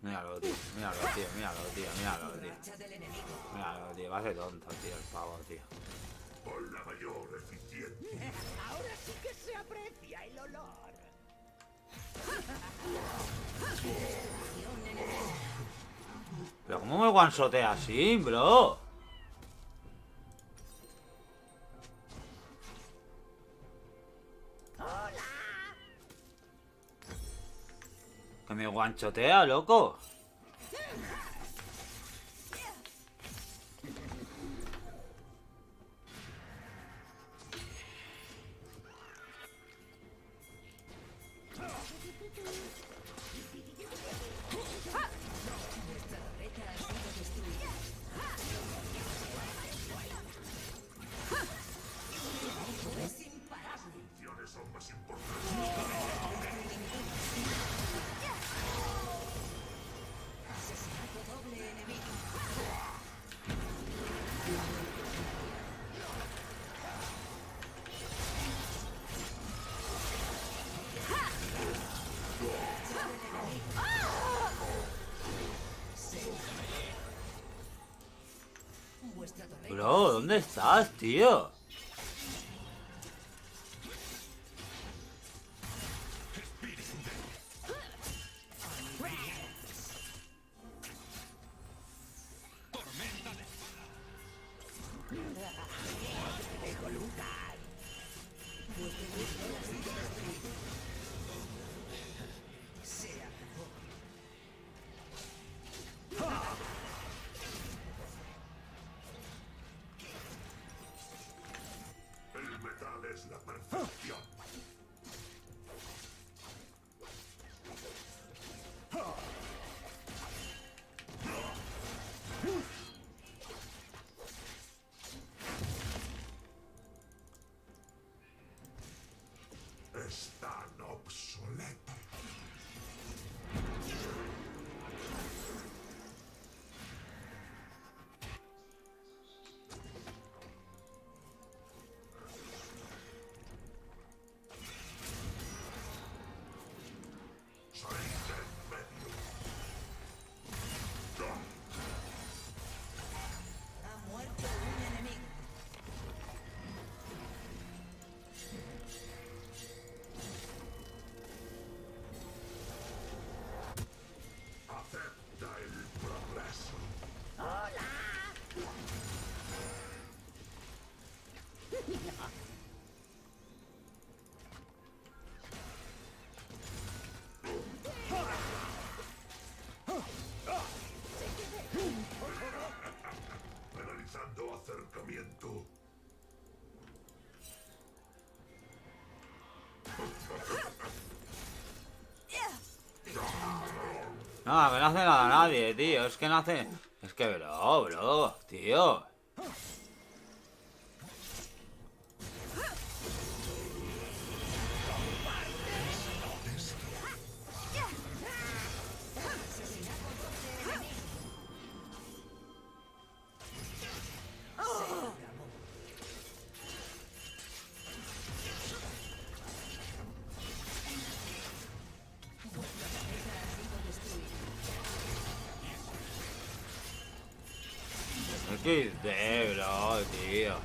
Speaker 1: Míralo, tío. Míralo, tío. Míralo, tío. Míralo, tío.
Speaker 17: Racha del enemigo.
Speaker 1: Míralo, tío. Va a ser tonto, tío, el pavo, tío.
Speaker 16: Con la mayor eficiencia.
Speaker 17: Ahora sí que se aprecia el olor.
Speaker 1: Pero ¿cómo me guansotea así, bro? Que me guanchotea, loco.
Speaker 16: Funciones son más importantes.
Speaker 17: Asesinato doble enemigo. Vuestra torreta.
Speaker 1: Bro, ¿dónde estás, tío?
Speaker 17: Se acabó.
Speaker 16: El metal es la perfección. Están obsoletos. Salid del medio.
Speaker 17: Ha muerto un enemigo.
Speaker 16: Acepta el progreso. Analizando acercamiento.
Speaker 1: No, que no hace nada a nadie, tío. Es que no hace... Es que, bro, tío. XD, bro, tío.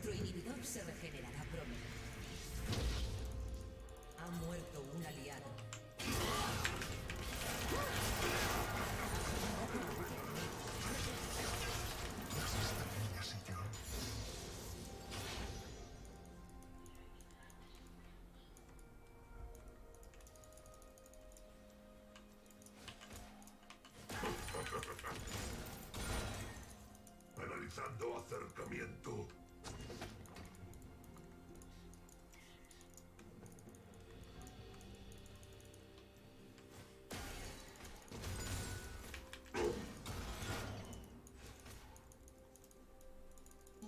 Speaker 17: Vuestro inhibidor se regenerará pronto. Ha muerto un aliado.
Speaker 16: Analizando acercamiento.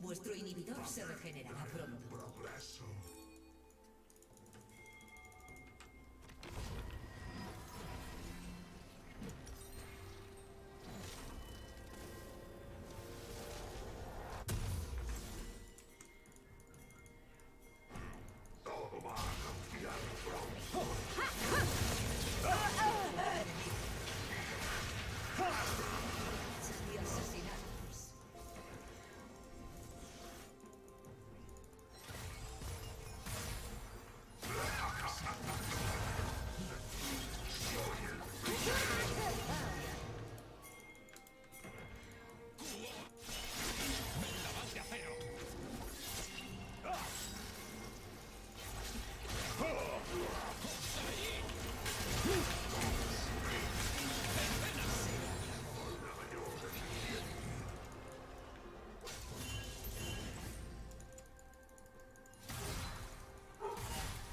Speaker 17: Vuestro inhibidor se regenerará pronto.
Speaker 16: Progreso. Todo va a cambiar pronto.
Speaker 17: Y asesinatos.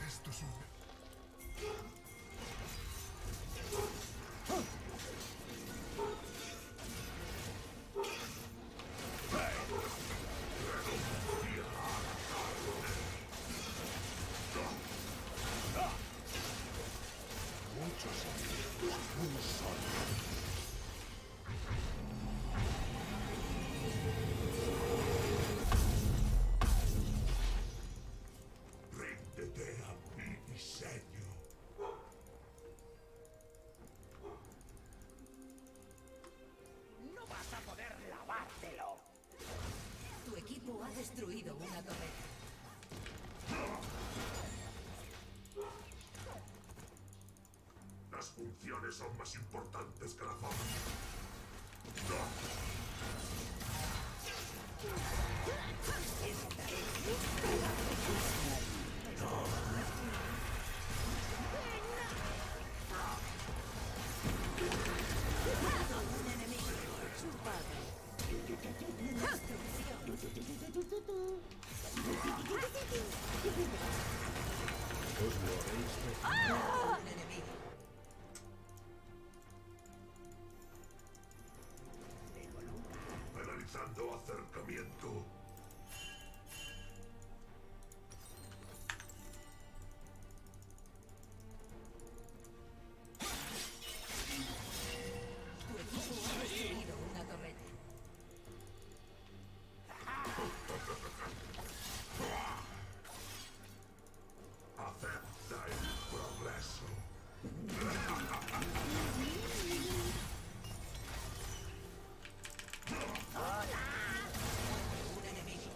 Speaker 16: Esto es un... Ríndete a mi diseño.
Speaker 17: No vas a poder lavártelo. Tu equipo ha destruido una torreta.
Speaker 16: Las funciones son más importantes que la fama.
Speaker 17: Un enemigo. Un enemigo.
Speaker 16: Analizando acercamiento.
Speaker 17: Tu equipo ha destruido una torreta.
Speaker 16: Acepta el progreso.
Speaker 17: Un enemigo.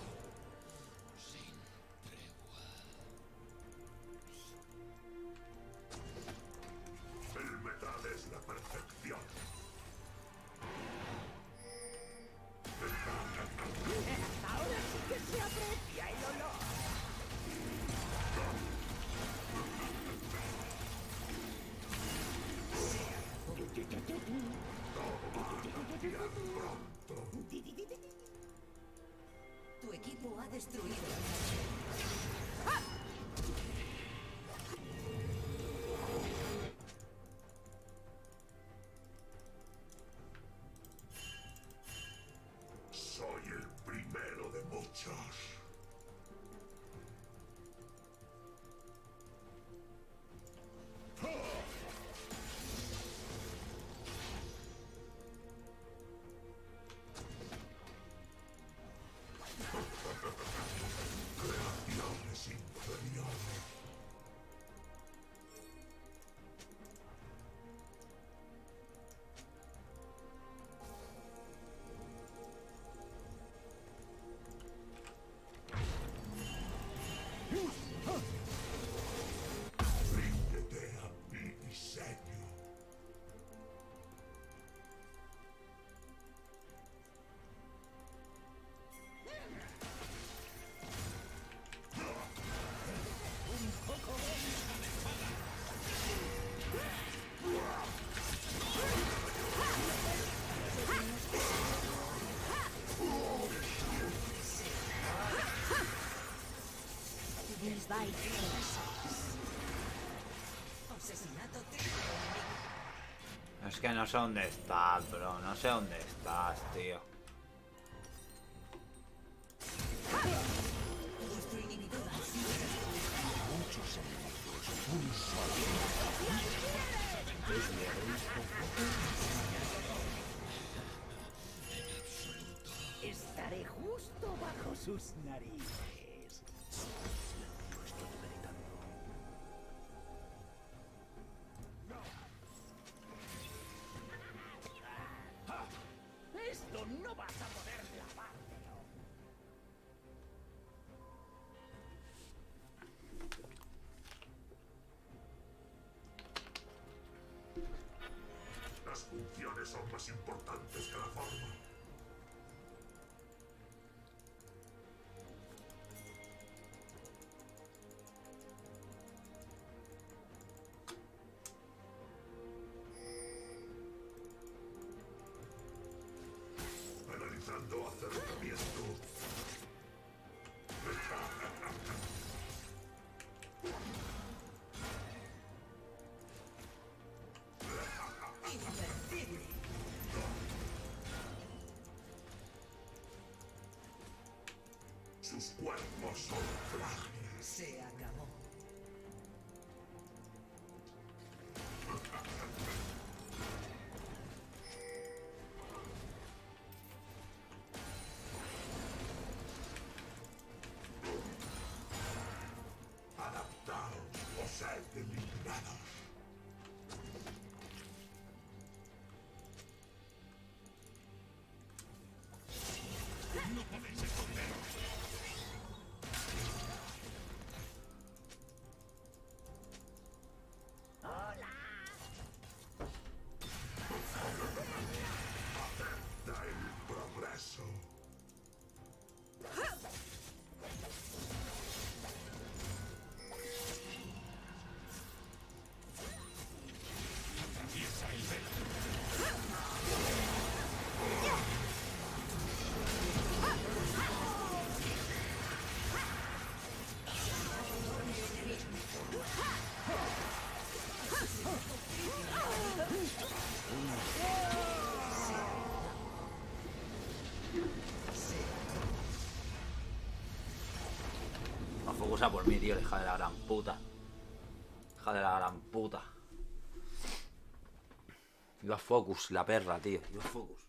Speaker 16: El metal es la perfección.
Speaker 17: Ahora sí que se aprecia el olor. Tu equipo ha destruido una torreta.
Speaker 16: Soy el primero de muchos. Crear
Speaker 1: Es que no sé dónde estás, bro. No sé dónde estás, tío.
Speaker 17: Estaré justo bajo sus narices. Lo estoy meditando. Esto no vas a poder lavártelo.
Speaker 16: Las funciones son más importantes que la forma. Analizando acercamiento. Sus cuerpos son frágiles.
Speaker 17: Se acabó.
Speaker 16: Adaptaos o sed eliminados. No podéis esconderos. Acepta el progreso. Atraviesa el velo.
Speaker 1: No focusa por mí, tío. Hija de la gran puta. Hija de la gran puta. Iba focus, la perra, tío. Iba focus.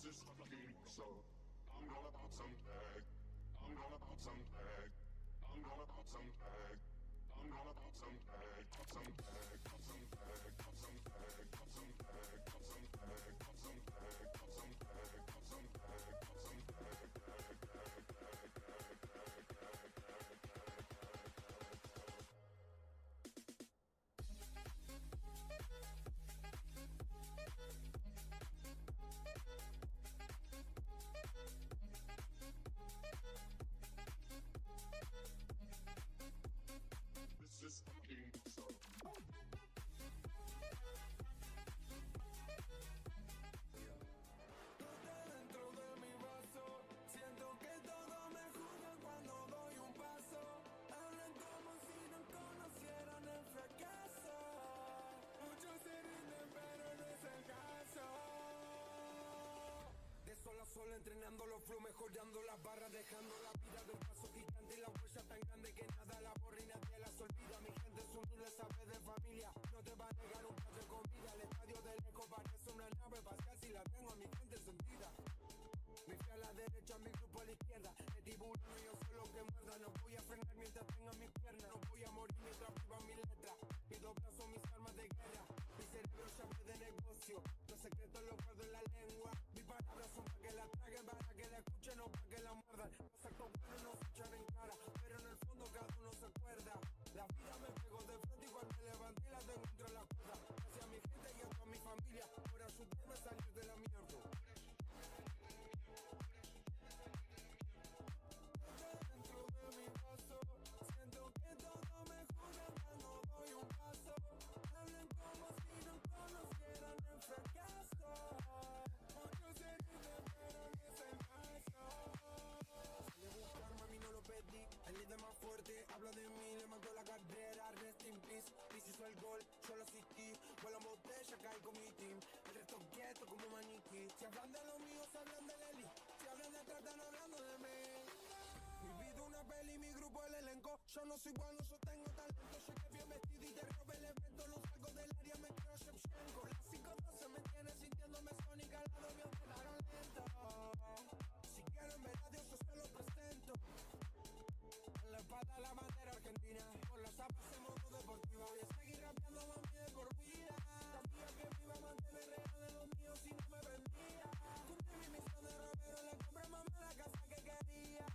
Speaker 16: This is fucking so. I'm gonna pop some tag. I'm gonna pop some tag. I'm gonna pop some tag. I'm gonna pop some tag. Pop some tag. Pop some tag. Pop some tag. Pop some tag. Pop some tag. Pop some tag. Pop some tag. Pop some tag. Pop some tag. Tag. Tag. Tag. Tag. Tag. Tag. Tag. This is fucking so.
Speaker 9: Dentro de mi vaso, siento que todo me juzga cuando doy un paso. Hablan como si no conocieran el fracaso. Muchos se rinden, pero no es el caso. De sol a sol entrenando los flow, mejorando las barras, dejando la vida de un paso gigante y la huella tan grande que nada la borra y nadie las olvida. Mi gente es humilde, sabe de familia, no te va a negar un plato de comida. El estadio del eco parece una nave espacial si la tengo a mi gente encendida. Mi fe a la derecha, mi grupo a la izquierda. De tiburón yo soy lo que muerda. No voy a frenar mientras tenga mis piernas. No voy a morir mientras viva mi letra. Mis dos brazos, mis armas de guerra. Mi cerebro llave de negocio. Los secretos los guardo en la lengua. Mis palabras son para que la traguen, para que la escuchen o para que la muerdan. Los actos buenos no se echan en cara, pero en el fondo cada uno se acuerda. La vida me pegó de frente y cuando me levanté la tengo entre las cuerdas. Gracias a mi gente y a toda mi familia por ayudarme a salir de la mierda. Dentro de mi vaso, siento que todo me juzga cuando doy un paso. Hablan como si no conocieran el fracaso. Muchos se rinden, pero no es el caso. Salí a buscarme, a mí no lo pedí. El líder más fuerte habla de mí, le mandó la carrera. Rest in peace, Luis hizo el gol, yo lo asistí. Vuelo en botella, caí con mi team. El resto quieto como maniquí. Si hablan de los míos, hablan de Leli. Si hablan de atrás, están hablando de mí. Mi vida una peli, mi grupo el elenco. Yo no soy bueno, yo tengo talento. Llegué bien vestido y te robé el evento. No salgo del área, me creo Shevchenko. Las 5:12 me tiene sintiéndome Sonic al lado mío, quedaron lento. Si quieren ver a Dios, yo se lo presento. En la espada la bandera argentina, con las zapas en modo deportivo. Voy a seguir rapeando mami de por vida. Sabía que me iba a mantener real de los míos si no me vendía. Cumplí mi misión de rapero, le compré a mamá la casa que quería.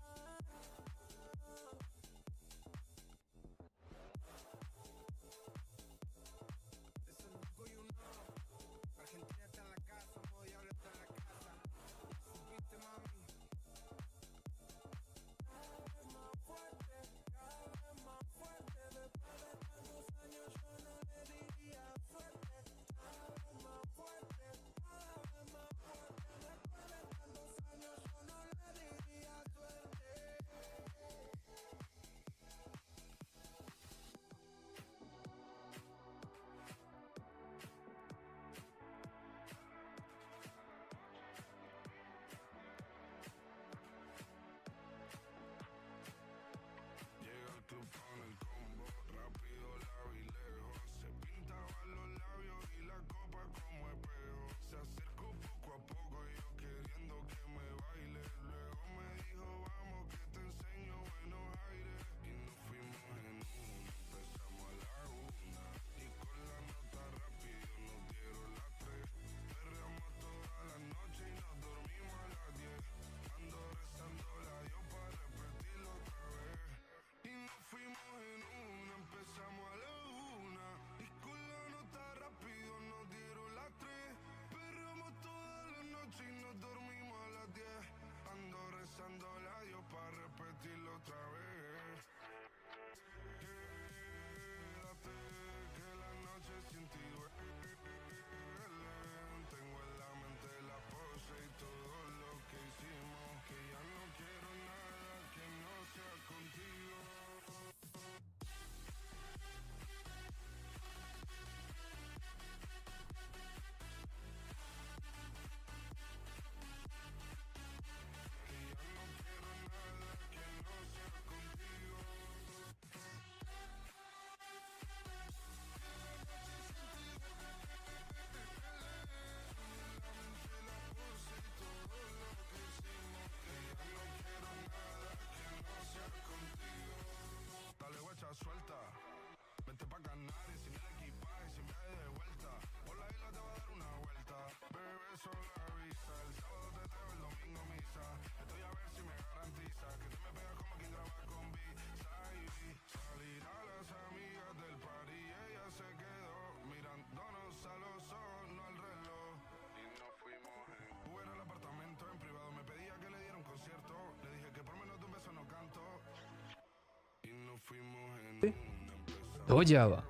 Speaker 18: To działa.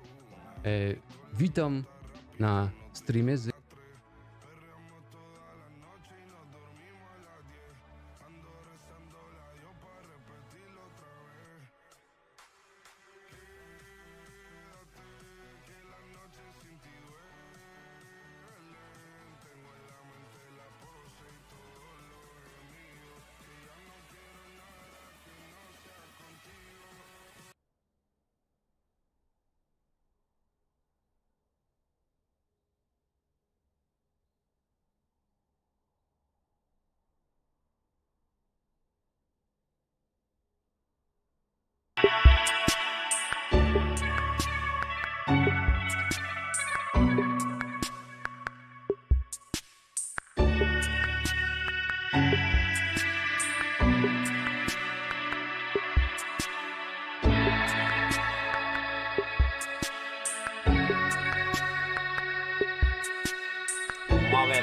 Speaker 18: Witam na streamie z...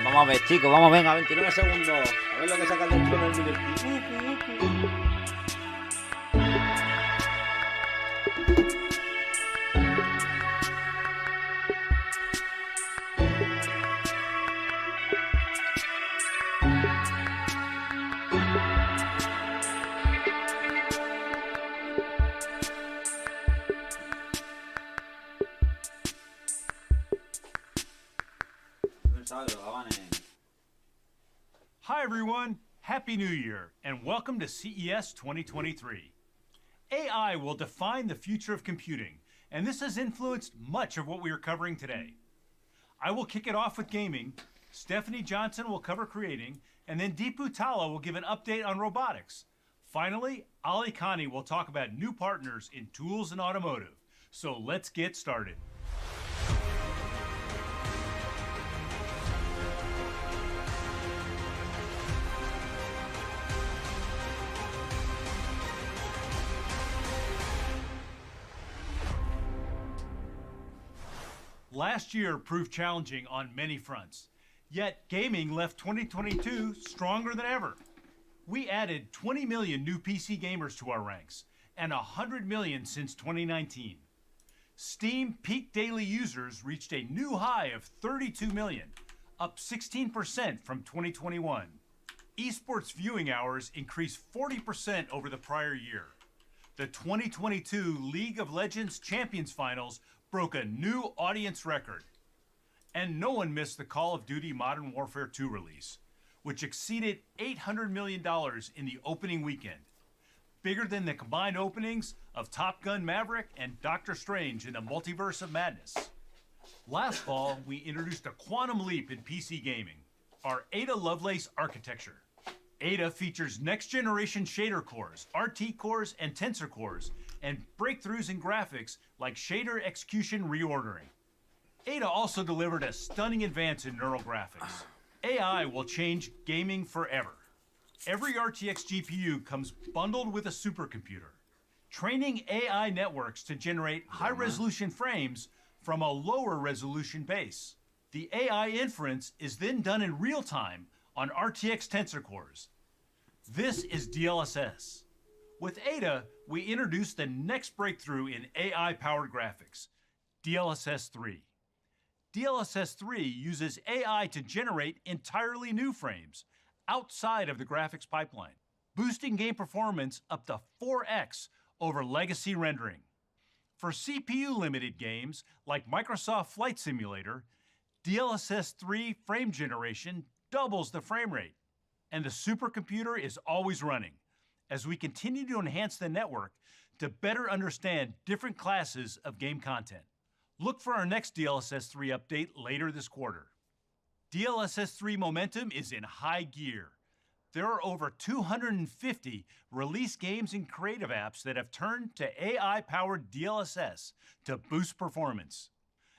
Speaker 1: Vamos a ver, chicos, vamos, venga, 29 segundos. A ver lo que saca del trono el Liverpool.
Speaker 19: Hi everyone, Happy New Year, and welcome to CES 2023. AI will define the future of computing, and this has influenced much of what we are covering today. I will kick it off with gaming, Stephanie Johnson will cover creating, and then Deepu Talla will give an update on robotics. Finally, Ali Khani will talk about new partners in tools and automotive. So let's get started. Last year proved challenging on many fronts, yet gaming left 2022 stronger than ever. We added 20 million new PC gamers to our ranks, and 100 million since 2019. Steam peak daily users reached a new high of 32 million, up 16% from 2021. Esports viewing hours increased 40% over the prior year. The 2022 League of Legends Champions Finals broke a new audience record. And no one missed the Call of Duty Modern Warfare 2 release, which exceeded $800 million in the opening weekend, bigger than the combined openings of Top Gun Maverick and Doctor Strange in the Multiverse of Madness. Last fall, we introduced a quantum leap in PC gaming, our Ada Lovelace architecture. Ada features next-generation shader cores, RT cores, and tensor cores, and breakthroughs in graphics like shader execution reordering. Ada also delivered a stunning advance in neural graphics. AI will change gaming forever. Every RTX GPU comes bundled with a supercomputer, training AI networks to generate high-resolution frames from a lower-resolution base. The AI inference is then done in real time on RTX tensor cores. This is DLSS. With Ada, we introduced the next breakthrough in AI-powered graphics, DLSS 3. DLSS 3 uses AI to generate entirely new frames outside of the graphics pipeline, boosting game performance up to 4x over legacy rendering. For CPU-limited games like Microsoft Flight Simulator, DLSS 3 frame generation doubles the frame rate, and the supercomputer is always running as we continue to enhance the network to better understand different classes of game content. Look for our next DLSS 3 update later this quarter. DLSS 3 momentum is in high gear. There are over 250 release games and creative apps that have turned to AI-powered DLSS to boost performance.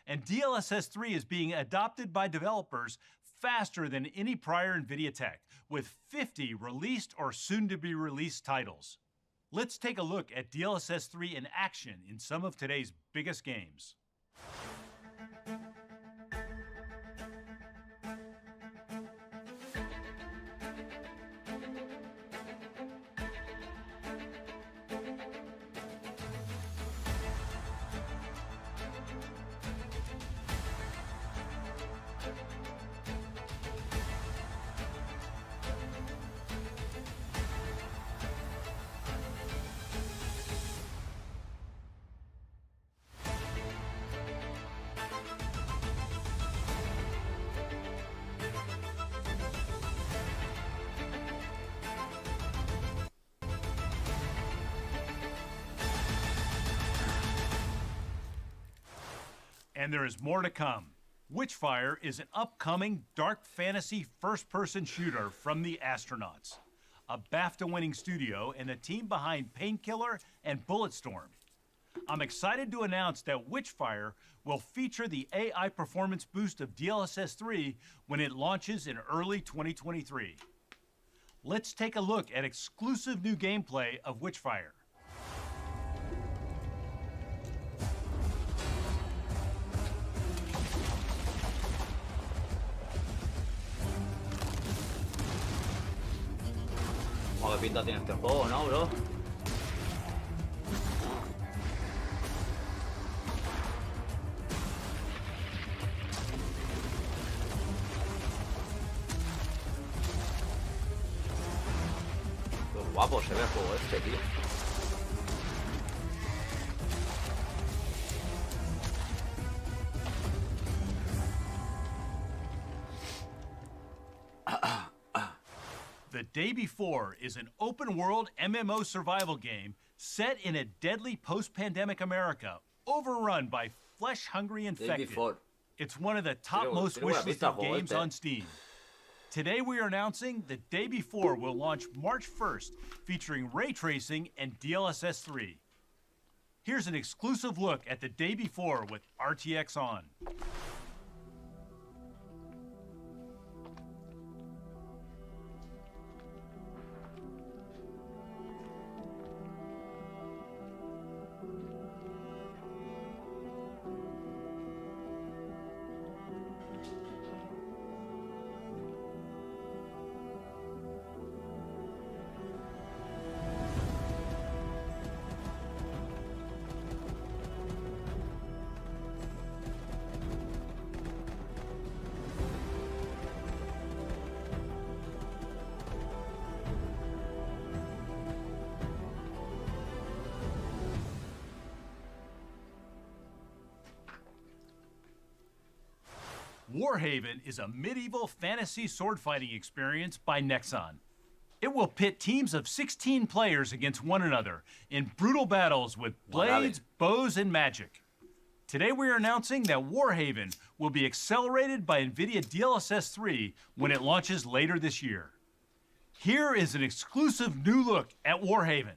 Speaker 19: And DLSS 3 is being adopted by developers faster than any prior NVIDIA tech, with 50 released or soon-to-be-released titles. Let's take a look at DLSS 3 in action in some of today's biggest games. And there is more to come. Witchfire is an upcoming dark fantasy first-person shooter from the Astronauts, a BAFTA-winning studio and the team behind Painkiller and Bulletstorm. I'm excited to announce that Witchfire will feature the AI performance boost of DLSS 3 when it launches in early 2023. Let's take a look at exclusive new gameplay of Witchfire.
Speaker 1: ¿Qué pinta tiene este juego, no, bro? Qué guapo se ve el juego este, tío.
Speaker 19: The Day Before is an open-world MMO survival game set in a deadly post-pandemic America, overrun by flesh-hungry infected. It's one of the top most wishlisted games on Steam. Today we are announcing The Day Before will launch March 1st, featuring ray tracing and DLSS 3. Here's an exclusive look at The Day Before with RTX on. Warhaven is a medieval fantasy sword fighting experience by Nexon. It will pit teams of 16 players against one another in brutal battles with blades, bows, and magic. Today we are announcing that Warhaven will be accelerated by NVIDIA DLSS 3 when it launches later this year. Here is an exclusive new look at Warhaven.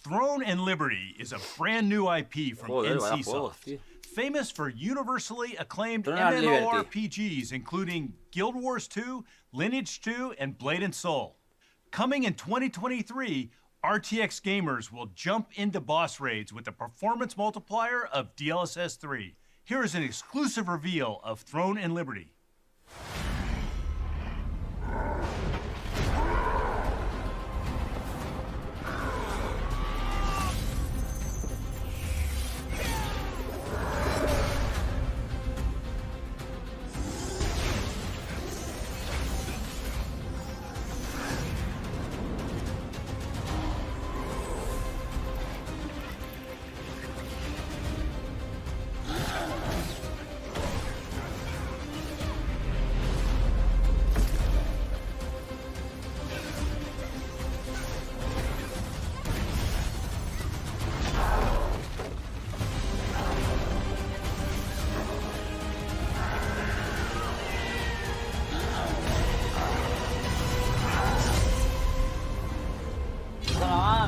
Speaker 19: Throne and Liberty is a brand new IP from NCSoft, famous for universally acclaimed MMORPGs including Guild Wars 2, Lineage 2, and Blade and Soul. Coming in 2023, RTX gamers will jump into boss raids with the performance multiplier of DLSS 3. Here is an exclusive reveal of Throne and Liberty.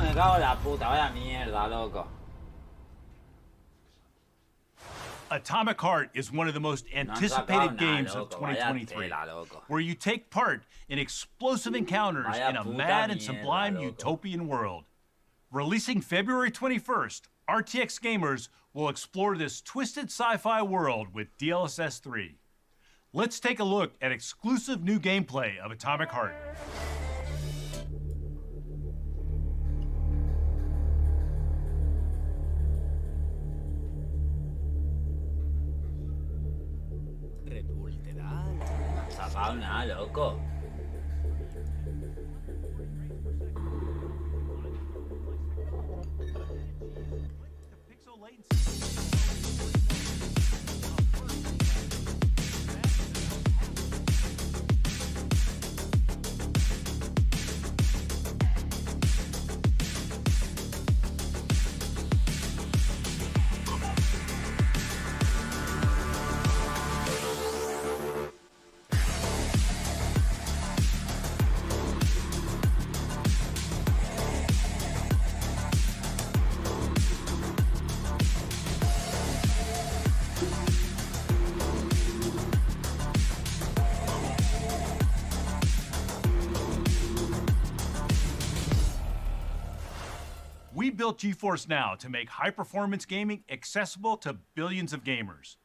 Speaker 1: Me cago en la puta, vaya mierda, loco.
Speaker 19: Atomic Heart is one of the most anticipated games of 2023, where you take part in explosive encounters in a mad and sublime utopian world. Releasing February 21st, RTX gamers will explore this twisted sci-fi world with DLSS 3. Let's take a look at exclusive new gameplay of Atomic Heart.
Speaker 1: Sacado nada, loco. We built GeForce Now to make high-performance gaming accessible to billions of gamers.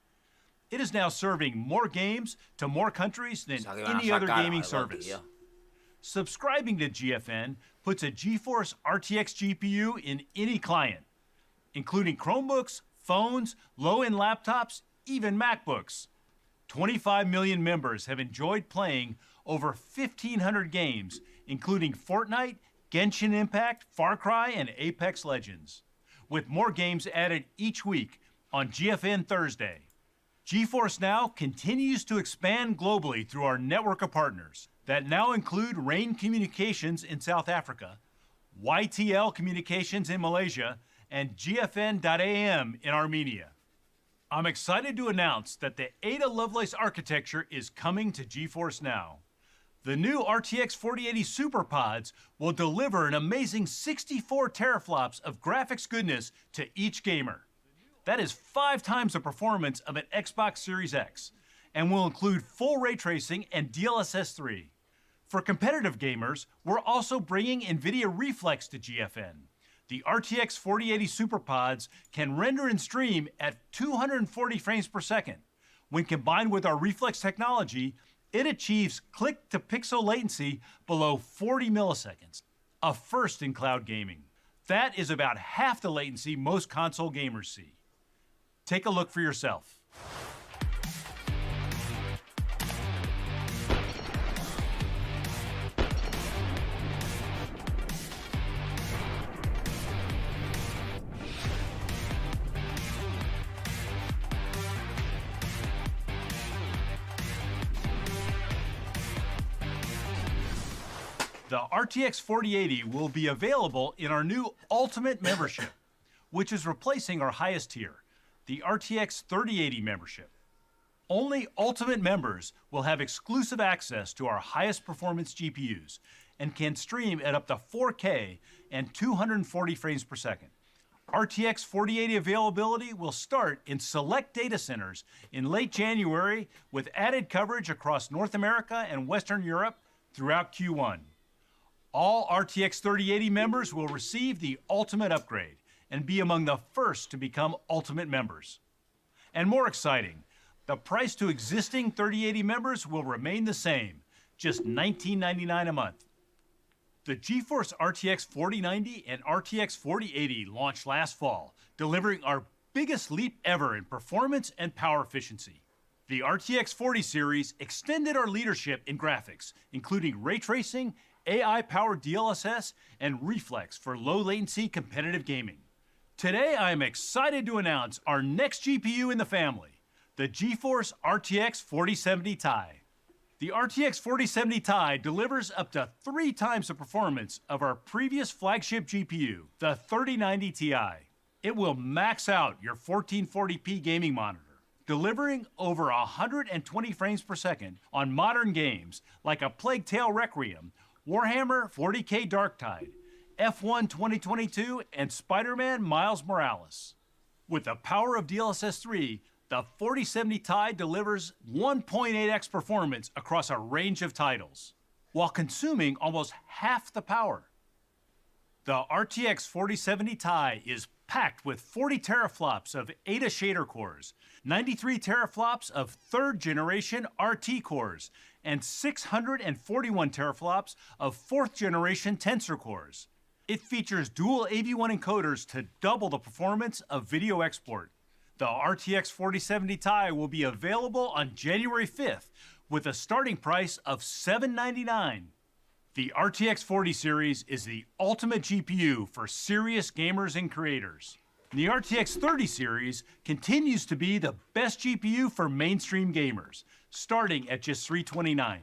Speaker 1: It is now serving more games to more countries than any other gaming service. Subscribing to GFN puts a GeForce RTX GPU in any client, including Chromebooks, phones, low-end laptops, even MacBooks. 25 million members have enjoyed playing over 1,500 games, including Fortnite, Genshin Impact, Far Cry, and Apex Legends, with more games added each week on GFN Thursday. GeForce Now continues to expand globally through our network of partners that now include Rain Communications in South Africa, YTL Communications in Malaysia, and GFN.AM in Armenia. I'm excited to announce that the Ada Lovelace architecture is coming to GeForce Now. The new RTX 4080 SuperPods will deliver an amazing 64 teraflops of graphics goodness to each gamer. That is 5 times the performance of an Xbox Series X, and will include full ray tracing and DLSS 3. For competitive gamers, we're also bringing NVIDIA Reflex to GFN. The RTX 4080 SuperPods can render and stream at 240 frames per second. When combined with our Reflex technology, it achieves click-to-pixel latency below 40 milliseconds, a first in cloud gaming. That is about half the latency most console gamers see. Take a look for yourself. The RTX 4080 will be available in our new Ultimate membership, which is replacing our highest tier, the RTX 3080 membership. Only Ultimate members will have exclusive access to our highest performance GPUs and can stream at up to 4K and 240 frames per second. RTX 4080 availability will start in select data centers in late January, with added coverage across North America and Western Europe throughout Q1. All RTX 3080 members will receive the Ultimate upgrade and be among the first to become Ultimate members. And more exciting, the price to existing 3080 members will remain the same, just $19.99 a month. The GeForce RTX 4090 and RTX 4080 launched last fall, delivering our biggest leap ever in performance and power efficiency. The RTX 40 series extended our leadership in graphics, including ray tracing, AI-powered DLSS, and Reflex for low-latency competitive gaming. Today, I am excited to announce our next GPU in the family, the GeForce RTX 4070 Ti. The RTX 4070 Ti delivers up to 3 times the performance of our previous flagship GPU, the 3090 Ti. It will max out your 1440p gaming monitor, delivering over 120 frames per second on modern games like A Plague Tale Requiem, Warhammer 40K Darktide, F1 2022, and Spider-Man Miles Morales. With the power of DLSS 3, the 4070 Ti delivers 1.8x performance across a range of titles, while consuming almost half the power. The RTX 4070 Ti is packed with 40 teraflops of Ada shader cores, 93 teraflops of 3rd generation RT cores, and 641 teraflops of 4th generation Tensor cores. It features dual AV1 encoders to double the performance of video export. The RTX 4070 Ti will be available on January 5th with a starting price of $799. The RTX 40 series is the ultimate GPU for serious gamers and creators. The RTX 30 series continues to be the best GPU for mainstream gamers, starting at just $329.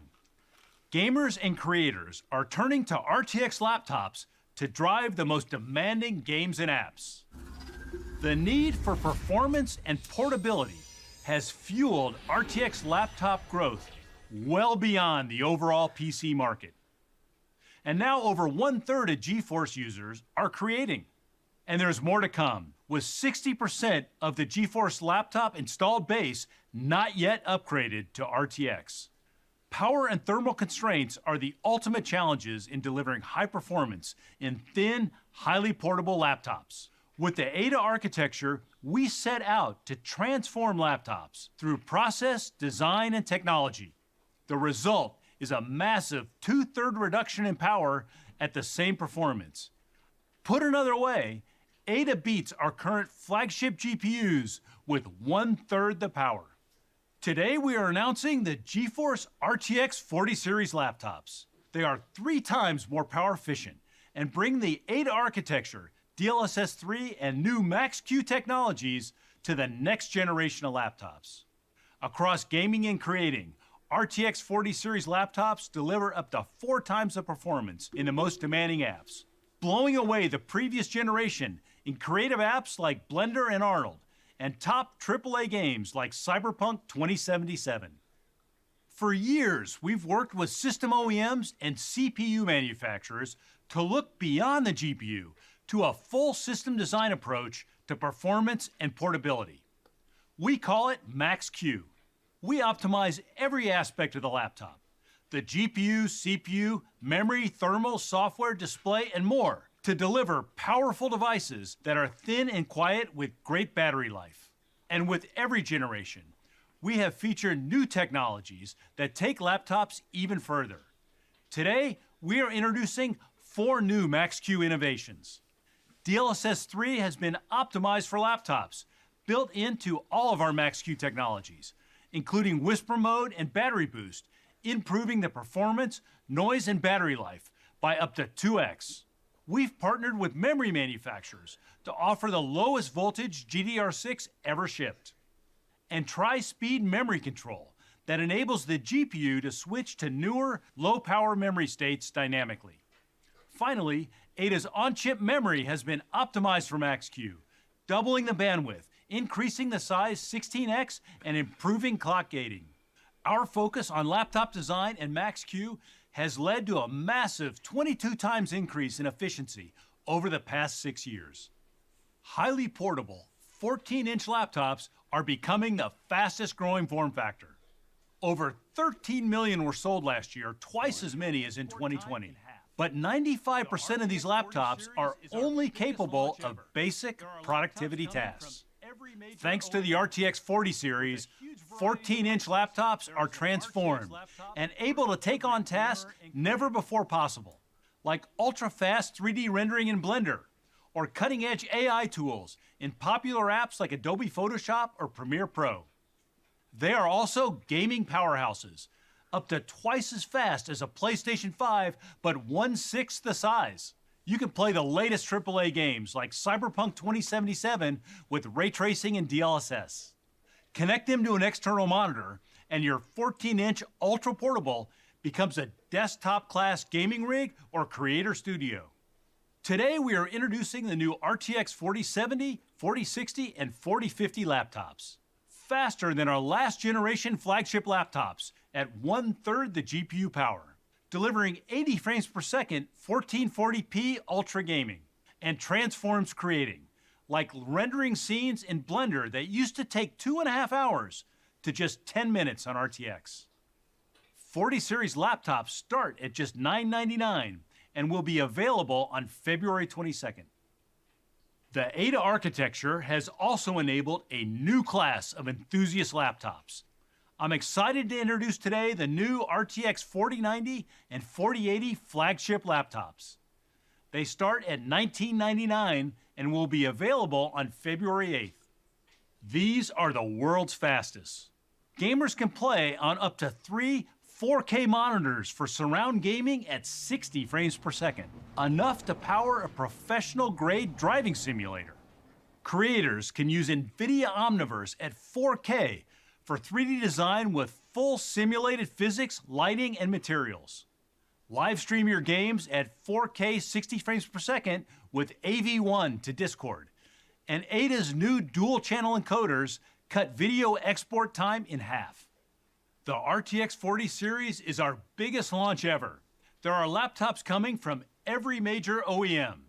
Speaker 1: Gamers and creators are turning to RTX laptops to drive the most demanding games and apps. The need for performance and portability has fueled RTX laptop growth well beyond the overall PC market. And now over 1/3 of GeForce users are creating. And there's more to come, with 60% of the GeForce laptop installed base not yet upgraded to RTX. Power and thermal constraints are the ultimate challenges in delivering high performance in thin, highly portable laptops. With the Ada architecture, we set out to transform laptops through process, design, and technology. The result is a massive 2/3 reduction in power at the same performance. Put another way, Ada beats our current flagship GPUs with 1/3 the power. Today we are announcing the GeForce RTX 40 series laptops. They are 3 times more power efficient and bring the Ada architecture, DLSS 3, and new Max-Q technologies to the next generation of laptops. Across gaming and creating, RTX 40 series laptops deliver up to 4 times the performance in the most demanding apps, blowing away the previous generation in creative apps like Blender and Arnold, and top AAA games like Cyberpunk 2077. For years, we've worked with system OEMs and CPU manufacturers to look beyond the GPU to a full system design approach to performance and portability. We call it Max-Q. We optimize every aspect of the laptop: the GPU, CPU, memory, thermal, software, display, and more, to deliver powerful devices that are thin and quiet with great battery life. And with every generation, we have featured new technologies that take laptops even further. Today, we are introducing 4 new Max-Q innovations. DLSS 3 has been optimized for laptops, built into all of our Max-Q technologies, including whisper mode and battery boost, improving the performance, noise, and battery life by up to 2x. We've partnered with memory manufacturers to offer the lowest voltage GDDR6 ever shipped, and tri-speed memory control that enables the GPU to switch to newer, low-power memory states dynamically. Finally, Ada's on-chip memory has been optimized for Max-Q, doubling the bandwidth, increasing the size 16x, and improving clock gating. Our focus on laptop design and Max-Q has led to a massive 22 times increase in efficiency over the past 6 years. Highly portable 14-inch laptops are becoming the fastest growing form factor. Over 13 million were sold last year, twice as many as in 2020. But 95% of these laptops are only capable of basic productivity tasks. Thanks to the RTX 40 series, 14-inch laptops are transformed and able to take on tasks never before possible, like ultra-fast 3D rendering in Blender, or cutting-edge AI tools in popular apps like Adobe Photoshop or Premiere Pro. They are also gaming powerhouses, up to twice as fast as a PlayStation 5, but 1/6 the size. You can play the latest AAA games like Cyberpunk 2077 with ray tracing and DLSS. Connect them to an external monitor, and your 14-inch ultra-portable becomes a desktop-class gaming rig or creator studio. Today, we are introducing the new RTX 4070, 4060, and 4050 laptops. Faster than our last generation flagship laptops at 1/3 the GPU power, delivering 80 frames per second 1440p ultra gaming, and transforms creating, like rendering scenes in Blender that used to take 2.5 hours to just 10 minutes on RTX. 40 series laptops start at just $999 and will be available on February 22nd.
Speaker 19: The Ada architecture has also enabled a new class of enthusiast laptops. I'm excited to introduce today the new RTX 4090 and 4080 flagship laptops. They start at $1999 and will be available on February 8th. These are the world's fastest. Gamers can play on up to 3 4K monitors for surround gaming at 60 frames per second, enough to power a professional-grade driving simulator. Creators can use NVIDIA Omniverse at 4K for 3D design with full simulated physics, lighting, and materials. Live stream your games at 4K 60 frames per second with AV1 to Discord. And Ada's new dual-channel encoders cut video export time in half. The RTX 40 series is our biggest launch ever. There are laptops coming from every major OEM.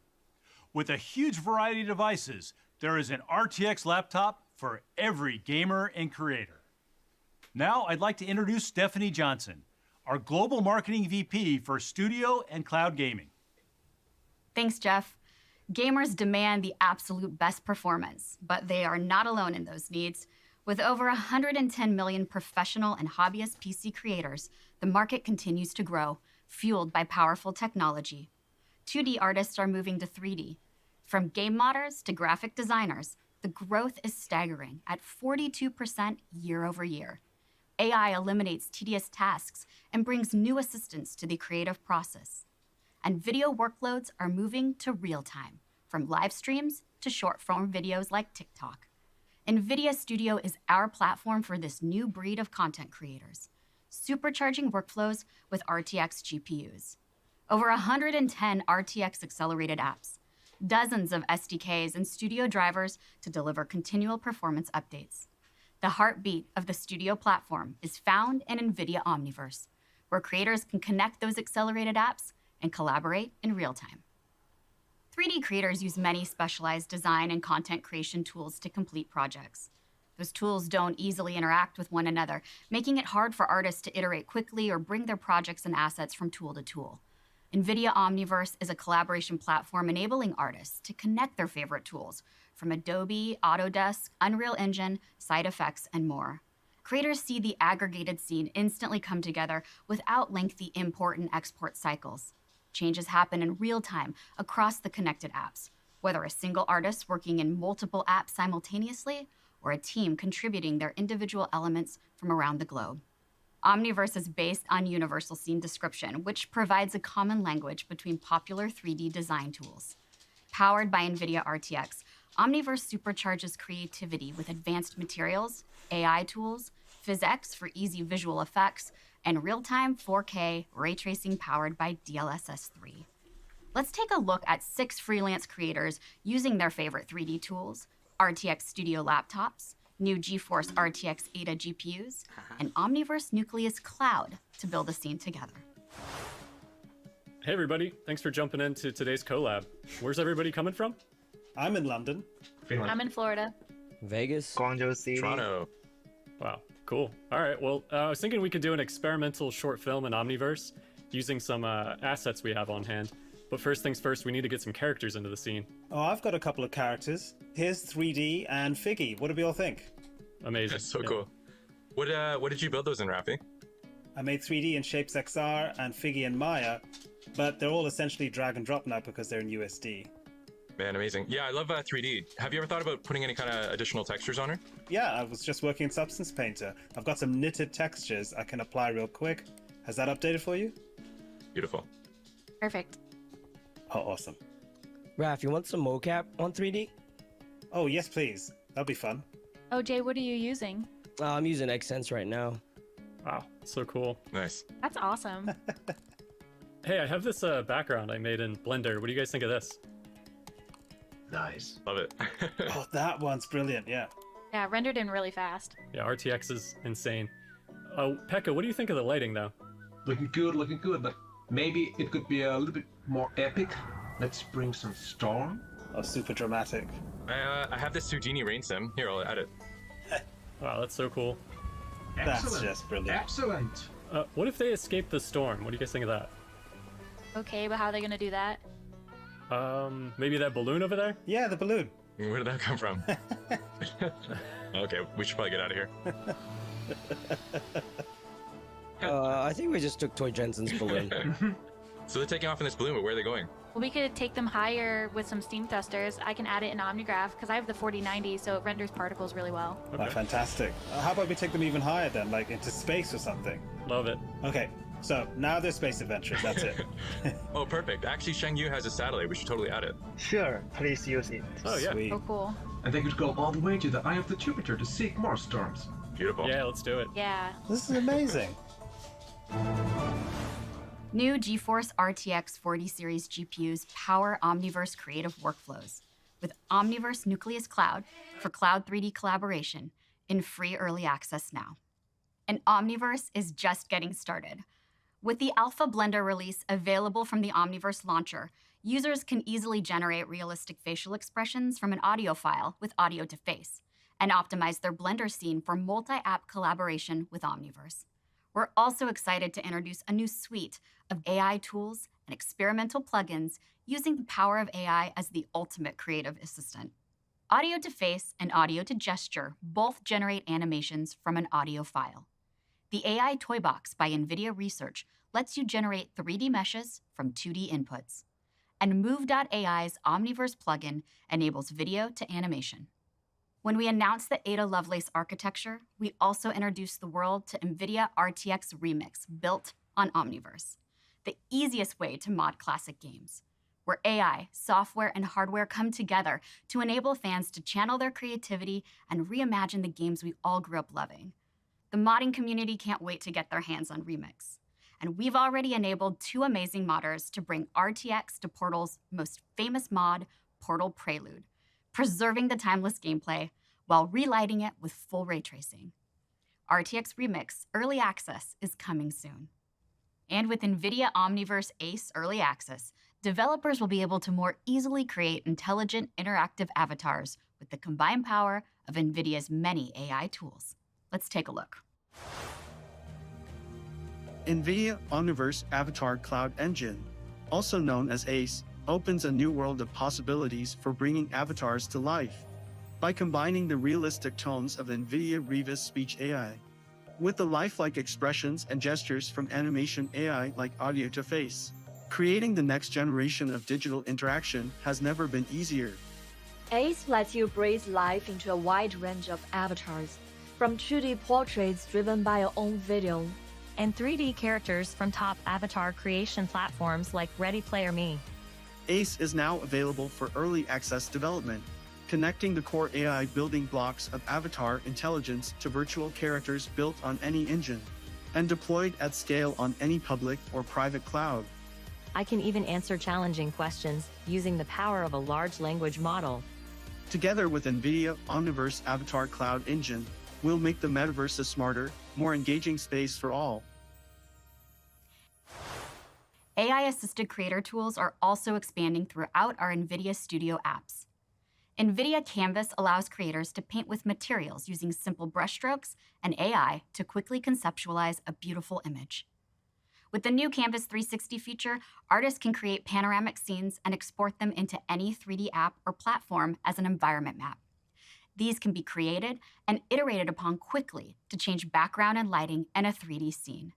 Speaker 19: With a huge variety of devices, there is an RTX laptop for every gamer and creator. Now I'd like to introduce Stephanie Johnson, our Global Marketing VP for Studio and Cloud Gaming.
Speaker 20: Thanks, Jeff. Gamers demand the absolute best performance, but they are not alone in those needs. With over 110 million professional and hobbyist PC creators, the market continues to grow, fueled by powerful technology. 2D artists are moving to 3D. From game modders to graphic designers, the growth is staggering at 42% year over year. AI eliminates tedious tasks and brings new assistance to the creative process. And video workloads are moving to real time, from live streams to short-form videos like TikTok. NVIDIA Studio is our platform for this new breed of content creators, supercharging workflows with RTX GPUs. Over 110 RTX accelerated apps, dozens of SDKs and studio drivers to deliver continual performance updates. The heartbeat of the Studio platform is found in NVIDIA Omniverse, where creators can connect those accelerated apps and collaborate in real time. 3D creators use many specialized design and content creation tools to complete projects. Those tools don't easily interact with one another, making it hard for artists to iterate quickly or bring their projects and assets from tool to tool. NVIDIA Omniverse is a collaboration platform enabling artists to connect their favorite tools from Adobe, Autodesk, Unreal Engine, Side Effects, and more. Creators see the aggregated scene instantly come together without lengthy import and export cycles. Changes happen in real time across the connected apps, whether a single artist working in multiple apps simultaneously or a team contributing their individual elements from around the globe. Omniverse is based on Universal Scene Description, which provides a common language between popular 3D design tools. Powered by NVIDIA RTX, Omniverse supercharges creativity with advanced materials, AI tools, PhysX for easy visual effects, and real-time 4K ray tracing powered by DLSS 3. Let's take a look at 6 freelance creators using their favorite 3D tools, RTX Studio laptops, new GeForce RTX Ada GPUs, and Omniverse Nucleus Cloud to build a scene together.
Speaker 21: Hey everybody, thanks for jumping into today's collab. Where's everybody coming from?
Speaker 22: I'm in London.
Speaker 23: I'm in Florida.
Speaker 24: Vegas.
Speaker 22: Guangzhou City.
Speaker 21: Toronto. Wow, cool. All right, well, I was thinking we could do an experimental short film in Omniverse using some assets we have on hand. But first things first, we need to get some characters into the scene.
Speaker 22: Oh, I've got a couple of characters. Here's 3D and Figgy. What do we all think?
Speaker 21: Amazing.
Speaker 25: That's so cool. What did you build those in, Rafi?
Speaker 22: I made 3D in Shapes XR and Figgy in Maya, but they're all essentially drag and drop now because they're in USD.
Speaker 25: Man, amazing. Yeah, I love 3D. Have you ever thought about putting any kind of additional textures on her?
Speaker 22: Yeah, I was just working in Substance Painter. I've got some knitted textures I can apply real quick. Has that updated for you?
Speaker 25: Beautiful.
Speaker 23: Perfect.
Speaker 22: Oh, awesome.
Speaker 24: Raph, you want some mocap on 3D?
Speaker 22: Oh, yes, please. That'll be fun.
Speaker 23: Oh, Jay, what are you using?
Speaker 24: I'm using Xsense right now.
Speaker 21: Wow, so cool.
Speaker 25: Nice.
Speaker 23: That's awesome.
Speaker 21: Hey, I have this background I made in Blender. What do you guys think of this?
Speaker 25: Nice. Love it.
Speaker 22: Oh, that one's brilliant, yeah.
Speaker 23: Yeah, rendered in really fast.
Speaker 21: Yeah, RTX is insane. Pekka, what do you think of the lighting, though?
Speaker 26: Looking good, but maybe it could be a little bit more epic. Let's bring some storm.
Speaker 22: Oh, super dramatic.
Speaker 25: I have this Houdini rain sim. Here, I'll add it.
Speaker 21: Wow, that's so cool.
Speaker 22: That's just brilliant.
Speaker 26: Excellent.
Speaker 21: What if they escape the storm? What do you guys think of that?
Speaker 23: Okay, but how are they going to do that?
Speaker 21: Maybe that balloon over there?
Speaker 22: Yeah, the balloon.
Speaker 25: Where did that come from? Okay, we should probably get out of here.
Speaker 24: I think we just took Toy Jensen's balloon.
Speaker 25: So they're taking off in this balloon, but where are they going?
Speaker 23: Well, we could take them higher with some steam thrusters. I can add it in OmniGraph because I have the 4090, so it renders particles really well.
Speaker 22: Oh, fantastic. How about we take them even higher then, like into space or something?
Speaker 21: Love it.
Speaker 22: Okay, so now they're space adventures, that's it.
Speaker 25: Oh, perfect. Actually, Shengyu has a satellite. We should totally add it.
Speaker 3: Sure, please use it.
Speaker 21: Oh, yeah.
Speaker 22: Sweet.
Speaker 23: Oh, cool.
Speaker 26: And they could go all the way to the eye of the Jupiter to seek more storms.
Speaker 25: Beautiful.
Speaker 21: Yeah, let's do it.
Speaker 23: Yeah.
Speaker 22: This is amazing.
Speaker 20: New GeForce RTX 40 series GPUs power Omniverse creative workflows with Omniverse Nucleus Cloud for Cloud 3D collaboration in free early access now. And Omniverse is just getting started. With the Alpha Blender release available from the Omniverse launcher, users can easily generate realistic facial expressions from an audio file with audio to face and optimize their Blender scene for multi-app collaboration with Omniverse. We're also excited to introduce a new suite of AI tools and experimental plugins using the power of AI as the ultimate creative assistant. Audio to face and audio to gesture both generate animations from an audio file. The AI Toy Box by NVIDIA Research lets you generate 3D meshes from 2D inputs. And Move.ai's Omniverse plugin enables video to animation. When we announced the Ada Lovelace architecture, we also introduced the world to NVIDIA RTX Remix built on Omniverse, the easiest way to mod classic games, where AI, software, and hardware come together to enable fans to channel their creativity and reimagine the games we all grew up loving. The modding community can't wait to get their hands on Remix. And we've already enabled 2 amazing modders to bring RTX to Portal's most famous mod, Portal Prelude, preserving the timeless gameplay while relighting it with full ray tracing. RTX Remix Early Access is coming soon. And with NVIDIA Omniverse Ace Early Access, developers will be able to more easily create intelligent, interactive avatars with the combined power of NVIDIA's many AI tools. Let's take a look.
Speaker 4: NVIDIA Omniverse Avatar Cloud Engine, also known as ACE, opens a new world of possibilities for bringing avatars to life by combining the realistic tones of NVIDIA Revis Speech AI with the lifelike expressions and gestures from animation AI like audio to face. Creating the next generation of digital interaction has never been easier.
Speaker 5: ACE lets you breathe life into a wide range of avatars, from 2D portraits driven by your own video,
Speaker 6: and 3D characters from top avatar creation platforms like Ready Player Me.
Speaker 4: ACE is now available for early access development, connecting the core AI building blocks of avatar intelligence to virtual characters built on any engine, and deployed at scale on any public or private cloud.
Speaker 6: I can even answer challenging questions using the power of a large language model.
Speaker 4: Together with NVIDIA Omniverse Avatar Cloud Engine, we'll make the metaverse a smarter, more engaging space for all.
Speaker 20: AI-assisted creator tools are also expanding throughout our NVIDIA Studio apps. NVIDIA Canvas allows creators to paint with materials using simple brushstrokes and AI to quickly conceptualize a beautiful image. With the new Canvas 360 feature, artists can create panoramic scenes and export them into any 3D app or platform as an environment map. These can be created and iterated upon quickly to change background and lighting in a 3D scene.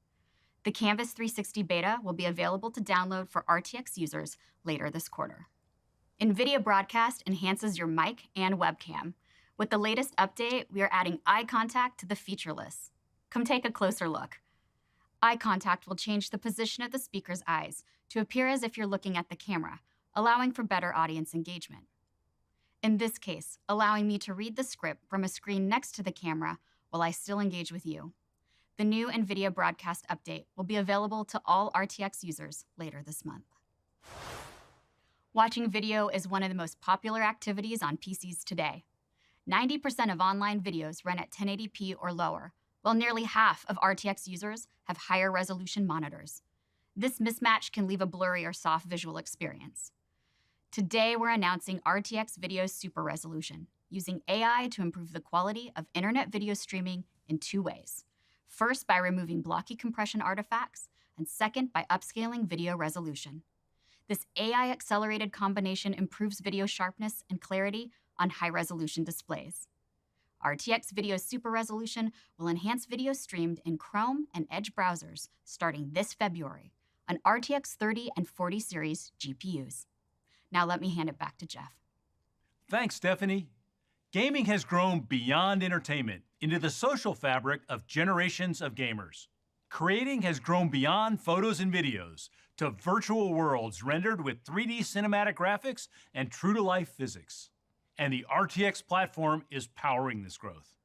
Speaker 20: The Canvas 360 beta will be available to download for RTX users later this quarter. NVIDIA Broadcast enhances your mic and webcam. With the latest update, we are adding eye contact to the feature list. Come take a closer look. Eye contact will change the position of the speaker's eyes to appear as if you're looking at the camera, allowing for better audience engagement. In this case, allowing me to read the script from a screen next to the camera while I still engage with you. The new NVIDIA Broadcast update will be available to all RTX users later this month. Watching video is one of the most popular activities on PCs today. 90% of online videos run at 1080p or lower, while nearly half of RTX users have higher resolution monitors. This mismatch can leave a blurry or soft visual experience. Today, we're announcing RTX Video Super Resolution, using AI to improve the quality of internet video streaming in 2 ways. First, by removing blocky compression artifacts, and second, by upscaling video resolution. This AI accelerated combination improves video sharpness and clarity on high resolution displays. RTX Video Super Resolution will enhance video streamed in Chrome and Edge browsers starting this February on RTX 30 and 40 series GPUs. Now let me hand it back to Jeff.
Speaker 1: Thanks, Stephanie. Gaming has grown beyond entertainment into the social fabric of generations of gamers. Creating has grown beyond photos and videos to virtual worlds rendered with 3D cinematic graphics and true-to-life physics. And the RTX platform is powering this growth.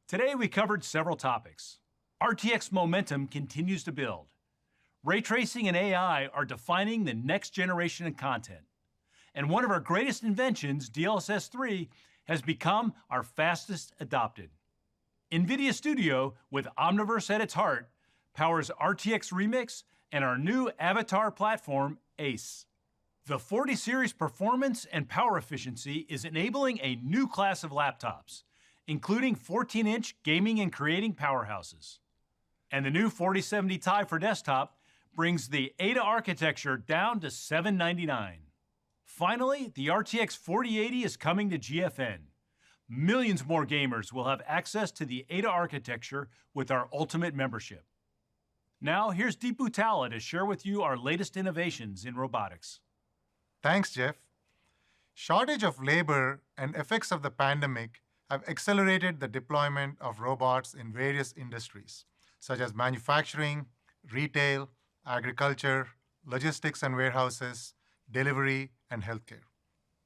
Speaker 1: Today we covered several topics. RTX momentum continues to build. Ray tracing and AI are defining the next generation of content. And one of our greatest inventions, DLSS 3, has become our fastest adopted. NVIDIA Studio, with Omniverse at its heart, powers RTX Remix and our new avatar platform, ACE. The 40 series performance and power efficiency is enabling a new class of laptops, including 14-inch gaming and creating powerhouses. And the new 4070 Ti for desktop brings the Ada architecture down to $799. Finally, the RTX 4080 is coming to GFN. Millions more gamers will have access to the Ada architecture with our Ultimate membership. Now, here's Deepu Talla to share with you our latest innovations in robotics.
Speaker 3: Thanks, Jeff. Shortage of labor and effects of the pandemic have accelerated the deployment of robots in various industries, such as manufacturing, retail, agriculture, logistics and warehouses, delivery, and healthcare.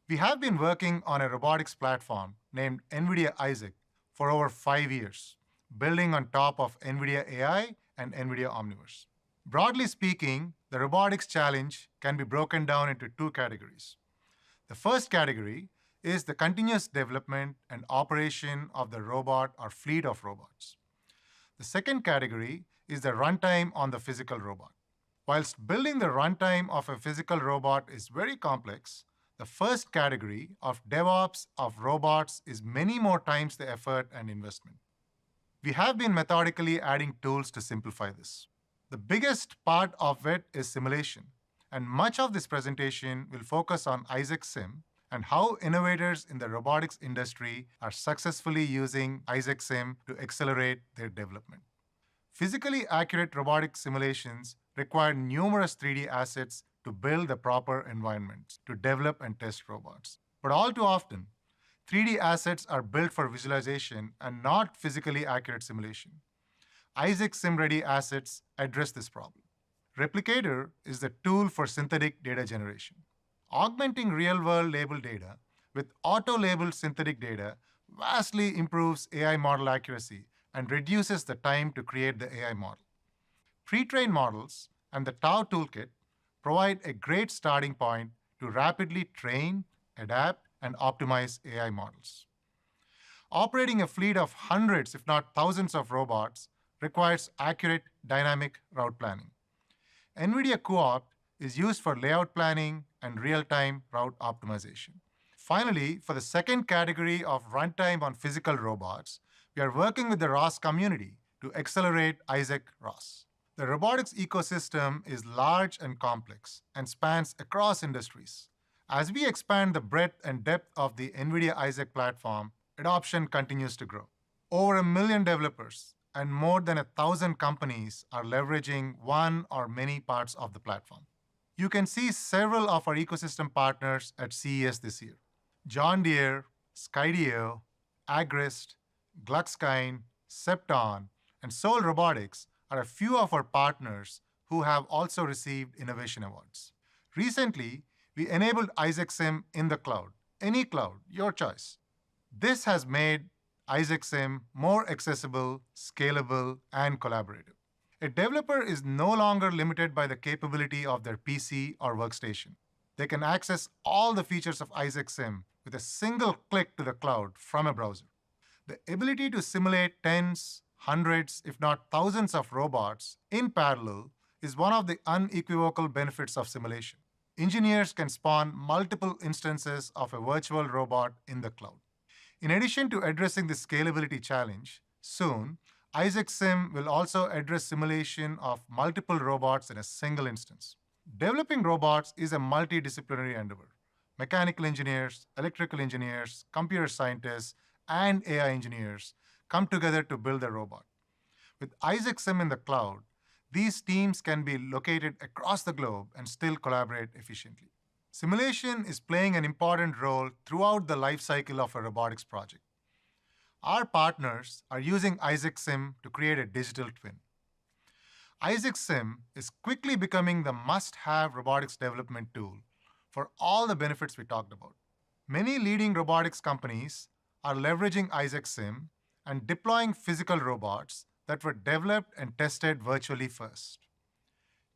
Speaker 3: We have been working on a robotics platform named NVIDIA Isaac for over 5 years, building on top of NVIDIA AI and NVIDIA Omniverse. Broadly speaking, the robotics challenge can be broken down into two categories. The first category is the continuous development and operation of the robot or fleet of robots. The second category is the runtime on the physical robot. Whilst building the runtime of a physical robot is very complex, the first category of DevOps of robots is many more times the effort and investment. We have been methodically adding tools to simplify this. The biggest part of it is simulation, and much of this presentation will focus on Isaac Sim and how innovators in the robotics industry are successfully using Isaac Sim to accelerate their development. Physically accurate robotic simulations require numerous 3D assets to build the proper environments to develop and test robots. But all too often, 3D assets are built for visualization and not physically accurate simulation. Isaac SimReady assets address this problem. Replicator is the tool for synthetic data generation. Augmenting real-world label data with auto-labeled synthetic data vastly improves AI model accuracy and reduces the time to create the AI model. Pre-trained models and the Tau toolkit provide a great starting point to rapidly train, adapt, and optimize AI models. Operating a fleet of hundreds, if not thousands of robots requires accurate dynamic route planning. NVIDIA Co-op is used for layout planning and real-time route optimization. Finally, for the second category of runtime on physical robots, we are working with the ROS community to accelerate Isaac ROS. The robotics ecosystem is large and complex and spans across industries. As we expand the breadth and depth of the NVIDIA Isaac platform, adoption continues to grow. Over 1 million developers and more than 1,000 companies are leveraging one or many parts of the platform. You can see several of our ecosystem partners at CES this year. John Deere, Skydio, Agrist, Gluckskind, Septon, and Soul Robotics are a few of our partners who have also received innovation awards. Recently, we enabled Isaac Sim in the cloud, any cloud, your choice. This has made Isaac Sim more accessible, scalable, and collaborative. A developer is no longer limited by the capability of their PC or workstation. They can access all the features of Isaac Sim with a single click to the cloud from a browser. The ability to simulate tens, hundreds, if not thousands of robots in parallel is one of the unequivocal benefits of simulation. Engineers can spawn multiple instances of a virtual robot in the cloud. In addition to addressing the scalability challenge, soon, Isaac Sim will also address simulation of multiple robots in a single instance. Developing robots is a multidisciplinary endeavor. Mechanical engineers, electrical engineers, computer scientists, and AI engineers come together to build a robot. With Isaac Sim in the cloud, these teams can be located across the globe and still collaborate efficiently. Simulation is playing an important role throughout the life cycle of a robotics project. Our partners are using Isaac Sim to create a digital twin. Isaac Sim is quickly becoming the must-have robotics development tool for all the benefits we talked about. Many leading robotics companies are leveraging Isaac Sim and deploying physical robots that were developed and tested virtually first.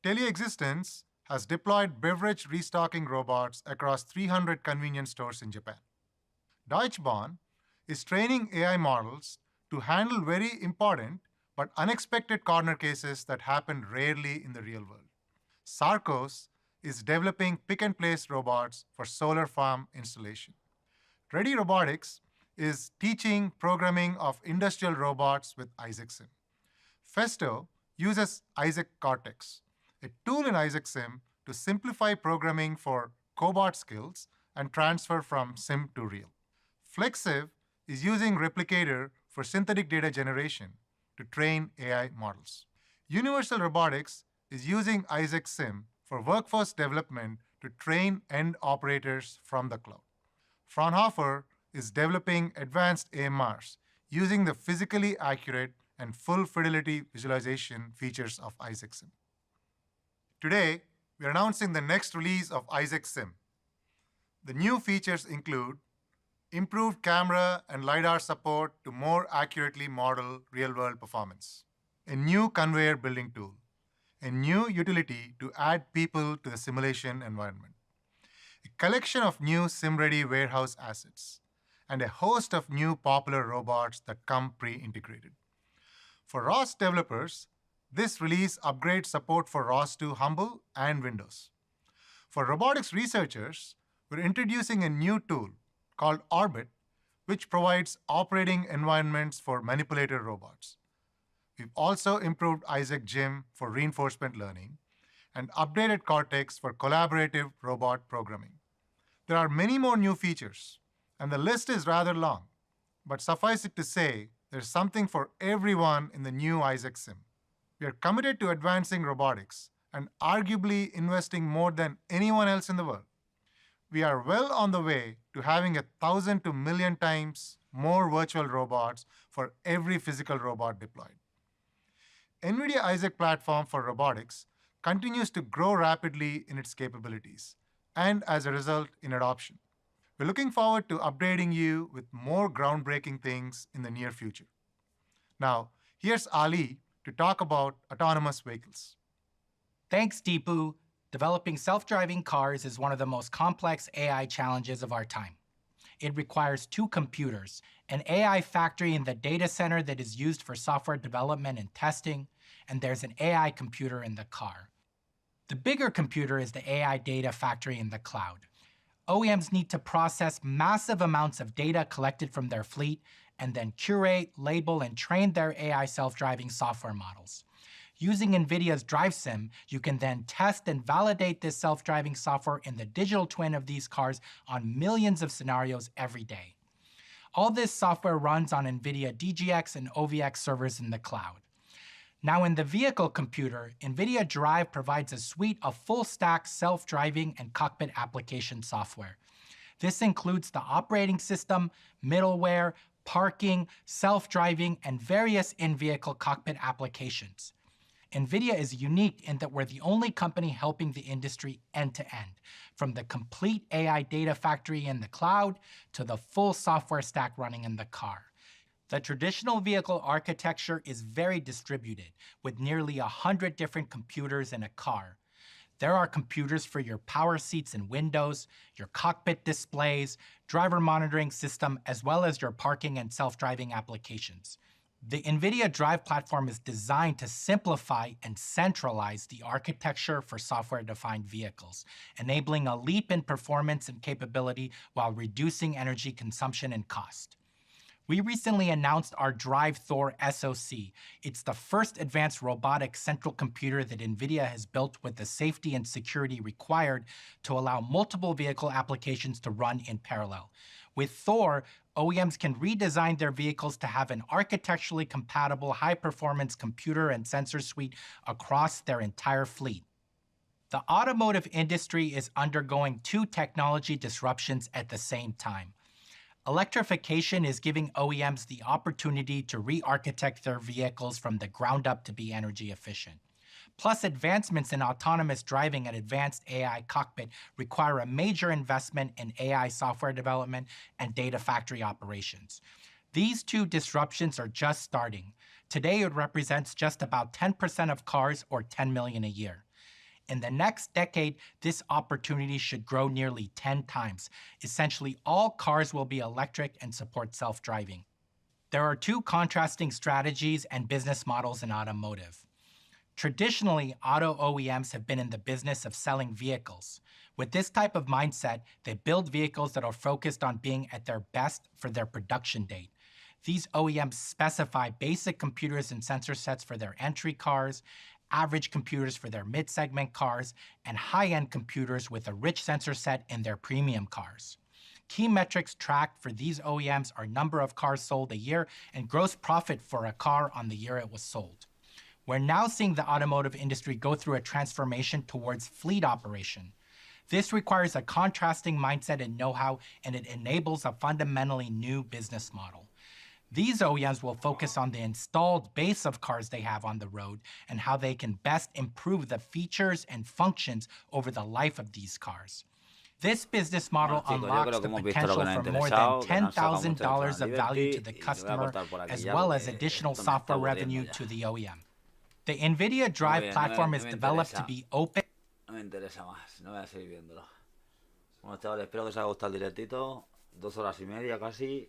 Speaker 3: Teleexistence has deployed beverage restocking robots across 300 convenience stores in Japan. Deutsche Bahn is training AI models to handle very important but unexpected corner cases that happen rarely in the real world. Sarcos is developing pick-and-place robots for solar farm installation. Ready Robotics is teaching programming of industrial robots with Isaac Sim. Festo uses Isaac Cortex, a tool in Isaac Sim to simplify programming for cobot skills and transfer from sim to real. Flexiv is using Replicator for synthetic data generation to train AI models. Universal Robotics is using Isaac Sim for workforce development to train end operators from the cloud. Fraunhofer is developing advanced AMRs using the physically accurate and full fidelity visualization features of Isaac Sim. Today, we are announcing the next release of Isaac Sim. The new features include improved camera and LiDAR support to more accurately model real-world performance, a new conveyor building tool, a new utility to add people to the simulation environment, a collection of new sim-ready warehouse assets, and a host of new popular robots that come pre-integrated. For ROS developers, this release upgrades support for ROS 2 Humble and Windows. For robotics researchers, we're introducing a new tool called Orbit, which provides operating environments for manipulator robots. We've also improved Isaac Gym for reinforcement learning and updated Cortex for collaborative robot programming. There are many more new features, and the list is rather long, but suffice it to say, there's something for everyone in the new Isaac Sim. We are committed to advancing robotics and arguably investing more than anyone else in the world. We are well on the way to having 1,000 to 1,000,000 times more virtual robots for every physical robot deployed. NVIDIA Isaac platform for robotics continues to grow rapidly in its capabilities and as a result in adoption. We're looking forward to updating you with more groundbreaking things in the near future. Now, here's Ali to talk about autonomous vehicles.
Speaker 7: Thanks, Deepu. Developing self-driving cars is one of the most complex AI challenges of our time. It requires two computers, an AI factory in the data center that is used for software development and testing, and there's an AI computer in the car. The bigger computer is the AI data factory in the cloud. OEMs need to process massive amounts of data collected from their fleet and then curate, label, and train their AI self-driving software models. Using NVIDIA's DriveSim, you can then test and validate this self-driving software in the digital twin of these cars on millions of scenarios every day. All this software runs on NVIDIA DGX and OVX servers in the cloud. Now in the vehicle computer, NVIDIA Drive provides a suite of full-stack self-driving and cockpit application software. This includes the operating system, middleware, parking, self-driving, and various in-vehicle cockpit applications. NVIDIA is unique in that we're the only company helping the industry end-to-end, from the complete AI data factory in the cloud to the full software stack running in the car. The traditional vehicle architecture is very distributed, with nearly 100 different computers in a car. There are computers for your power seats and windows, your cockpit displays, driver monitoring system, as well as your parking and self-driving applications. The NVIDIA Drive platform is designed to simplify and centralize the architecture for software-defined vehicles, enabling a leap in performance and capability while reducing energy consumption and cost. We recently announced our Drive Thor SoC. It's the first advanced robotic central computer that NVIDIA has built with the safety and security required to allow multiple vehicle applications to run in parallel. With Thor, OEMs can redesign their vehicles to have an architecturally compatible high-performance computer and sensor suite across their entire fleet. The automotive industry is undergoing two technology disruptions at the same time. Electrification is giving OEMs the opportunity to re-architect their vehicles from the ground up to be energy efficient. Plus, advancements in autonomous driving and advanced AI cockpit require a major investment in AI software development and data factory operations. These two disruptions are just starting. Today, it represents just about 10% of cars, or 10 million a year. In the next decade, this opportunity should grow nearly 10 times. Essentially, all cars will be electric and support self-driving. There are two contrasting strategies and business models in automotive. Traditionally, auto OEMs have been in the business of selling vehicles. With this type of mindset, they build vehicles that are focused on being at their best for their production date. These OEMs specify basic computers and sensor sets for their entry cars, average computers for their mid-segment cars, and high-end computers with a rich sensor set in their premium cars. Key metrics tracked for these OEMs are number of cars sold a year and gross profit for a car on the year it was sold. We're now seeing the automotive industry go through a transformation towards fleet operation. This requires a contrasting mindset and know-how, and it enables a fundamentally new business model. These OEMs will focus on the installed base of cars they have on the road and how they can best improve the features and functions over the life of these cars. This business model unlocks the potential for more than $10,000 of value to the customer, as well as additional software revenue to the OEM. The NVIDIA Drive platform is developed to be open.
Speaker 8: No me interesa más, no voy a seguir viéndolo. Bueno, chavales, espero que os haya gustado el directito. 2 horas y media casi.